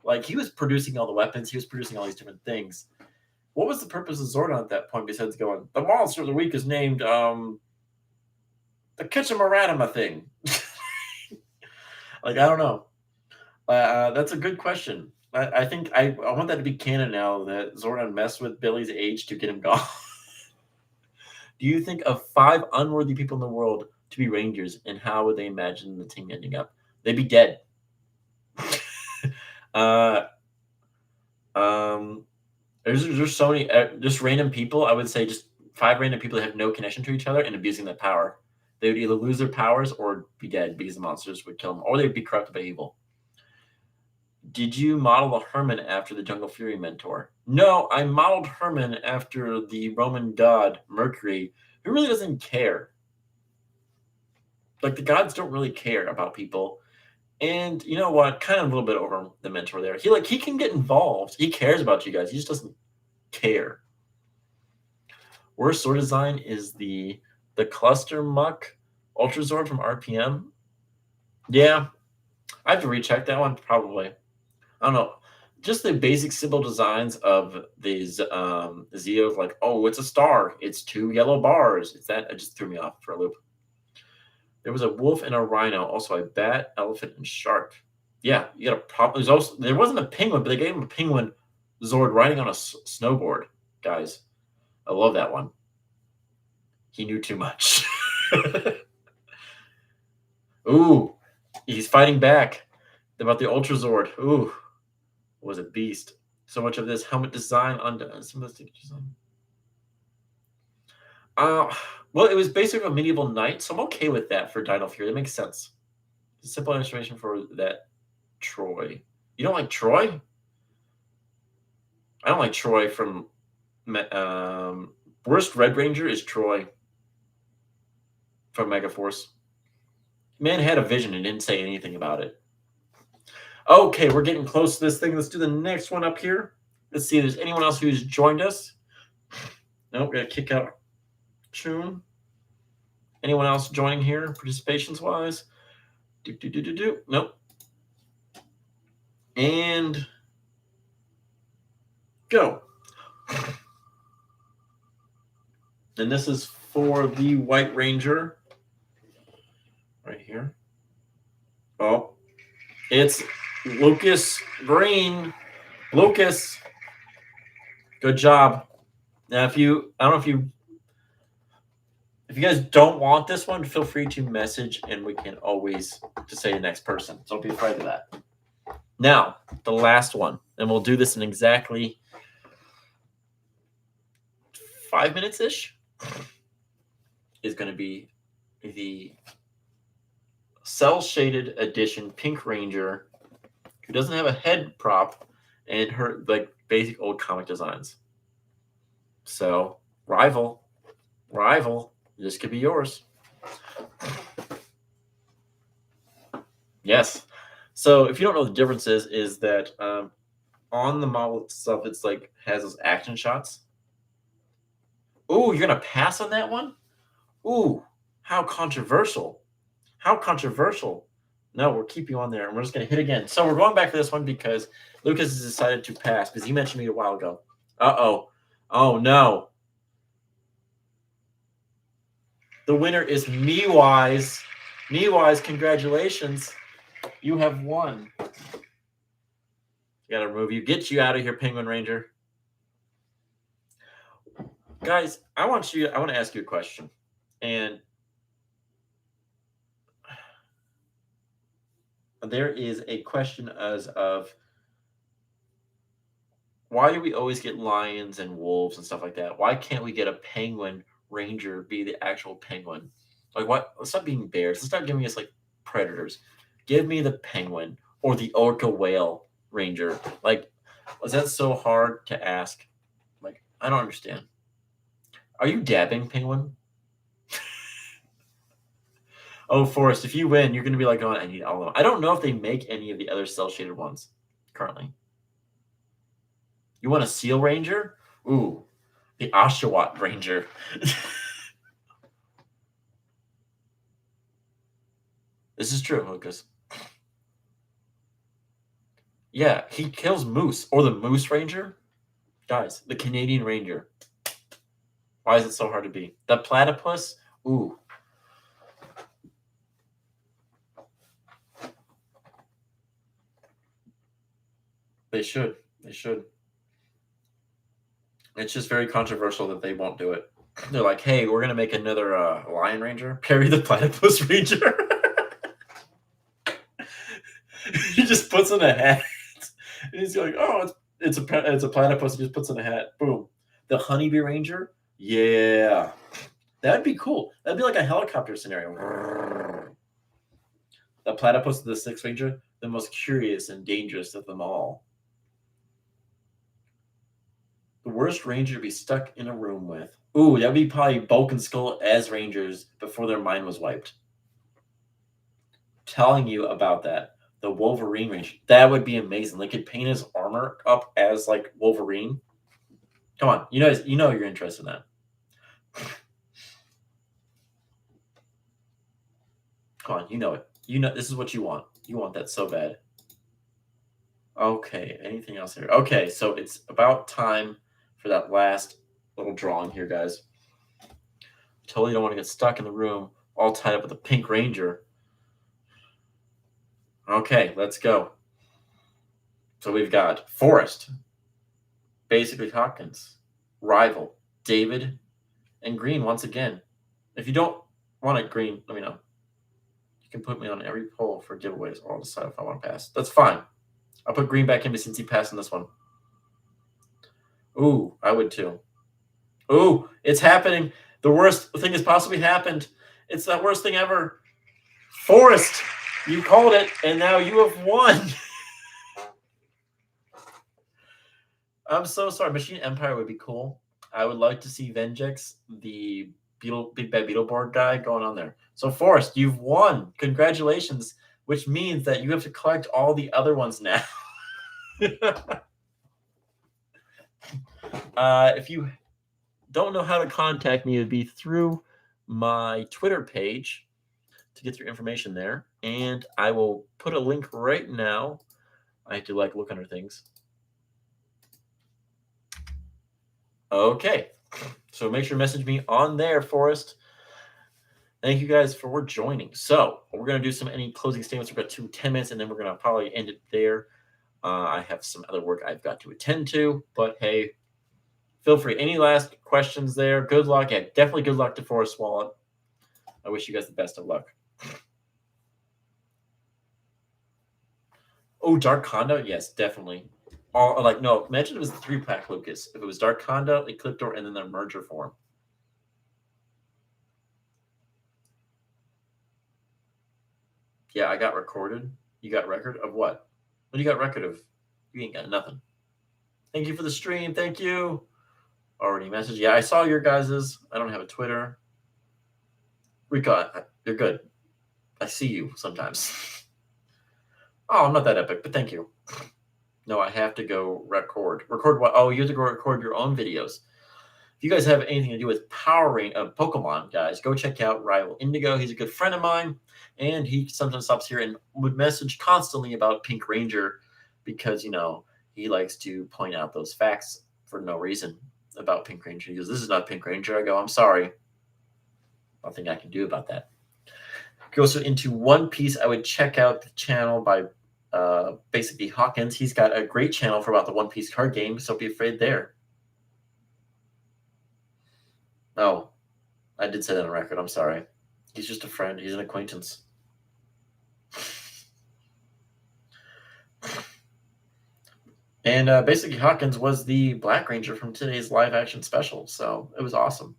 Like, he was producing all the weapons. He was producing all these different things. What was the purpose of Zordon at that point besides going, the monster of the week is named the Kitchenaradama thing? Like, I don't know. That's a good question. I think I want that to be canon now that Zordon messed with Billy's age to get him gone. Do you think of 5 unworthy people in the world to be Rangers, and how would they imagine the team ending up? They'd be dead. uh, there's so many just random people. I would say just 5 random people that have no connection to each other and abusing that power. They would either lose their powers or be dead because the monsters would kill them, or they'd be corrupted by evil. Did you model the Herman after the Jungle Fury mentor? No, I modeled Herman after the Roman god Mercury, who really doesn't care. Like, the gods don't really care about people. And you know what? Kind of a little bit over the mentor there. He can get involved. He cares about you guys. He just doesn't care. Worst sword design is the Cluster Muck Ultra Zord from RPM. Yeah, I have to recheck that one probably. I don't know. Just the basic simple designs of these Zeos, like, oh, it's a star. It's 2 yellow bars. It's that. It just threw me off for a loop. There was a wolf and a rhino, also a bat, elephant, and shark. Yeah, you got a problem. There wasn't a penguin, but they gave him a penguin Zord riding on a snowboard. Guys, I love that one. He knew too much. Ooh, he's fighting back about the Ultra Zord. Ooh, was a beast. So much of this helmet design undone. Simplistic design. Well, it was basically a medieval knight, so I'm okay with that for Dino Fury. That makes sense. Simple illustration for that Troy. You don't like Troy? I don't like Troy from worst Red Ranger is Troy from Megaforce. Man had a vision and didn't say anything about it. Okay, we're getting close to this thing. Let's do the next one up here. Let's see if there's anyone else who's joined us. Nope, we got to kick out Chun. Anyone else joining here, participations-wise? Nope. And go. And this is for the White Ranger. Right here. Oh, it's Lucas Green. Lucas, good job. Now, if you guys don't want this one, feel free to message, and we can always just say the next person. Don't be afraid of that. Now, the last one, and we'll do this in exactly 5 minutes-ish, is going to be the cell-shaded edition Pink Ranger, who doesn't have a head prop, and her basic old comic designs. So, rival, this could be yours. Yes. So if you don't know the differences, is that on the model itself, it's has those action shots. Ooh, you're gonna pass on that one? Ooh, how controversial! How controversial! No, we'll keep you on there, and we're just gonna hit again. So we're going back to this one because Lucas has decided to pass because he mentioned me a while ago. Uh-oh. Oh no. The winner is MeWise. MeWise, congratulations. You have won. Gotta remove you. Get you out of here, Penguin Ranger. Guys, I want to ask you a question. And there is a question as of why do we always get lions and wolves and stuff like that? Why can't we get a penguin ranger be the actual penguin? What? Let's stop being bears. Let's start giving us predators. Give me the penguin or the orca whale ranger. Was that so hard to ask? I don't understand. Are you dabbing, penguin? Oh, Forrest, if you win, you're going to be like, I need all of them. I don't know if they make any of the other cell-shaded ones currently. You want a Seal Ranger? Ooh, the Oshawott Ranger. This is true, Lucas. Yeah, he kills moose. Or the Moose Ranger. Guys, the Canadian Ranger. Why is it so hard to be? The Platypus? Ooh. They should. They should. It's just very controversial that they won't do it. They're like, hey, we're going to make another Lion Ranger. Perry the Platypus Ranger. He just puts on a hat. And he's like, oh, it's a platypus. He just puts on a hat. Boom. The Honeybee Ranger? Yeah. That'd be cool. That'd be like a helicopter scenario. The Platypus of the Sixth Ranger, the most curious and dangerous of them all. The worst ranger to be stuck in a room with. Ooh, that'd be probably Bulk and Skull as rangers before their mind was wiped. Telling you about that. The Wolverine Ranger. That would be amazing. They could paint his armor up as like Wolverine. Come on, you know you're interested in that. Come on, you know it. You know this is what you want. You want that so bad. Okay, anything else here? Okay, so it's about time for that last little drawing here, guys. Totally don't want to get stuck in the room all tied up with a Pink Ranger. Okay, let's go. So we've got Forrest, basically Hawkins, Rival, David, and Green once again. If you don't want it green, let me know. You can put me on every poll for giveaways, or I'll decide if I want to pass. That's fine. I'll put Green back in since he passed on this one. Ooh, I would too. Ooh, it's happening. The worst thing has possibly happened. It's the worst thing ever. Forrest, you called it, and now you have won. I'm so sorry. Machine Empire would be cool. I would like to see Vengex, the Big Bad Beetleborg guy, going on there. So, Forrest, you've won. Congratulations, which means that you have to collect all the other ones now. If you don't know how to contact me, it would be through my Twitter page to get your information there. And I will put a link right now. I have to look under things. Okay. So make sure to message me on there, Forrest. Thank you guys for joining. So we're going to do any closing statements. We've got 10 minutes, and then we're going to probably end it there. I have some other work I've got to attend to, but hey, feel free. Any last questions there? Good luck. Yeah, definitely good luck to Forrest Wallet. I wish you guys the best of luck. Oh, Dark Condo? Yes, definitely. No, imagine it was the 3-pack, Lucas. If it was Dark Condo, Ecliptor, and then their merger form. Yeah, I got recorded. You got record of what? What do you got record of? You ain't got nothing. Thank you for the stream. Thank you. Already messaged. Yeah, I saw your guys's. I don't have a Twitter. Rika, you're good. I see you sometimes. Oh, I'm not that epic, but thank you. No, I have to go record. Record what? Oh, you have to go record your own videos. If you guys have anything to do with Pokemon, guys, go check out Rival Indigo. He's a good friend of mine, and he sometimes stops here and would message constantly about Pink Ranger because, he likes to point out those facts for no reason about Pink Ranger. He goes, this is not Pink Ranger. I go, I'm sorry. Nothing I can do about that. Goes into One Piece. I would check out the channel by basically Hawkins. He's got a great channel for about the One Piece card game, so be afraid there. Oh, I did say that on record. I'm sorry. He's just a friend. He's an acquaintance. And basically, Hawkins was the Black Ranger from today's live action special, so it was awesome.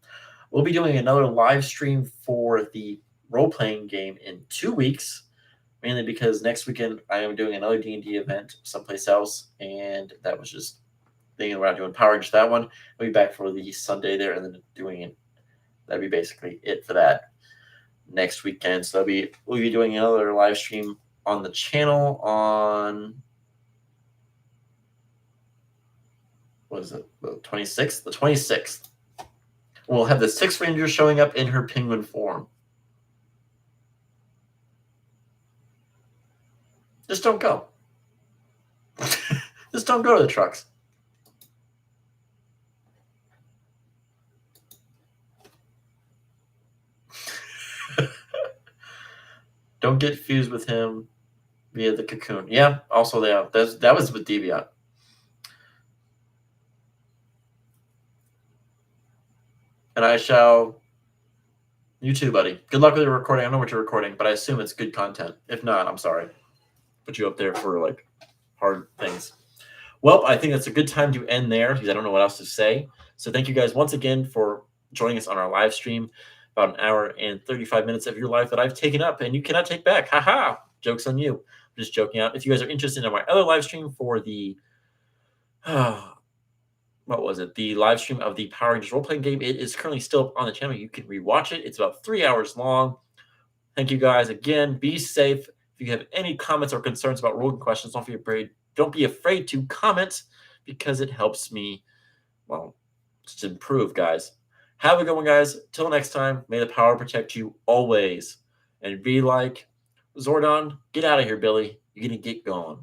We'll be doing another live stream for the role-playing game in 2 weeks, mainly because next weekend I am doing another D&D event someplace else, and that was just thinking about doing Power Rangers. That one, I'll be back for the Sunday there, and then doing it. That'd be basically it for that next weekend. So we'll be doing another live stream on the channel on, what is it, the 26th? The 26th. We'll have the Sixth Ranger showing up in her penguin form. Just don't go. Just don't go to the trucks. Don't get fused with him via the cocoon. Yeah, also that was with Deviant. And I shall. You too, buddy. Good luck with your recording. I know what you're recording, but I assume it's good content. If not, I'm sorry. Put you up there for like hard things. Well, I think that's a good time to end there because I don't know what else to say. So thank you guys once again for joining us on our live stream. About an hour and 35 minutes of your life that I've taken up and you cannot take back. Haha. Joke's on you. I'm just joking out. If you guys are interested in my other live stream for the what was it? The live stream of the Power Rangers role-playing game. It is currently still up on the channel. You can rewatch it. It's about 3 hours long. Thank you guys again. Be safe. If you have any comments or concerns about rules and questions, don't be afraid to comment because it helps me, well, just improve, guys. Have a good one, guys. Till next time, may the power protect you always. And be like, Zordon, get out of here, Billy. You're going to get going.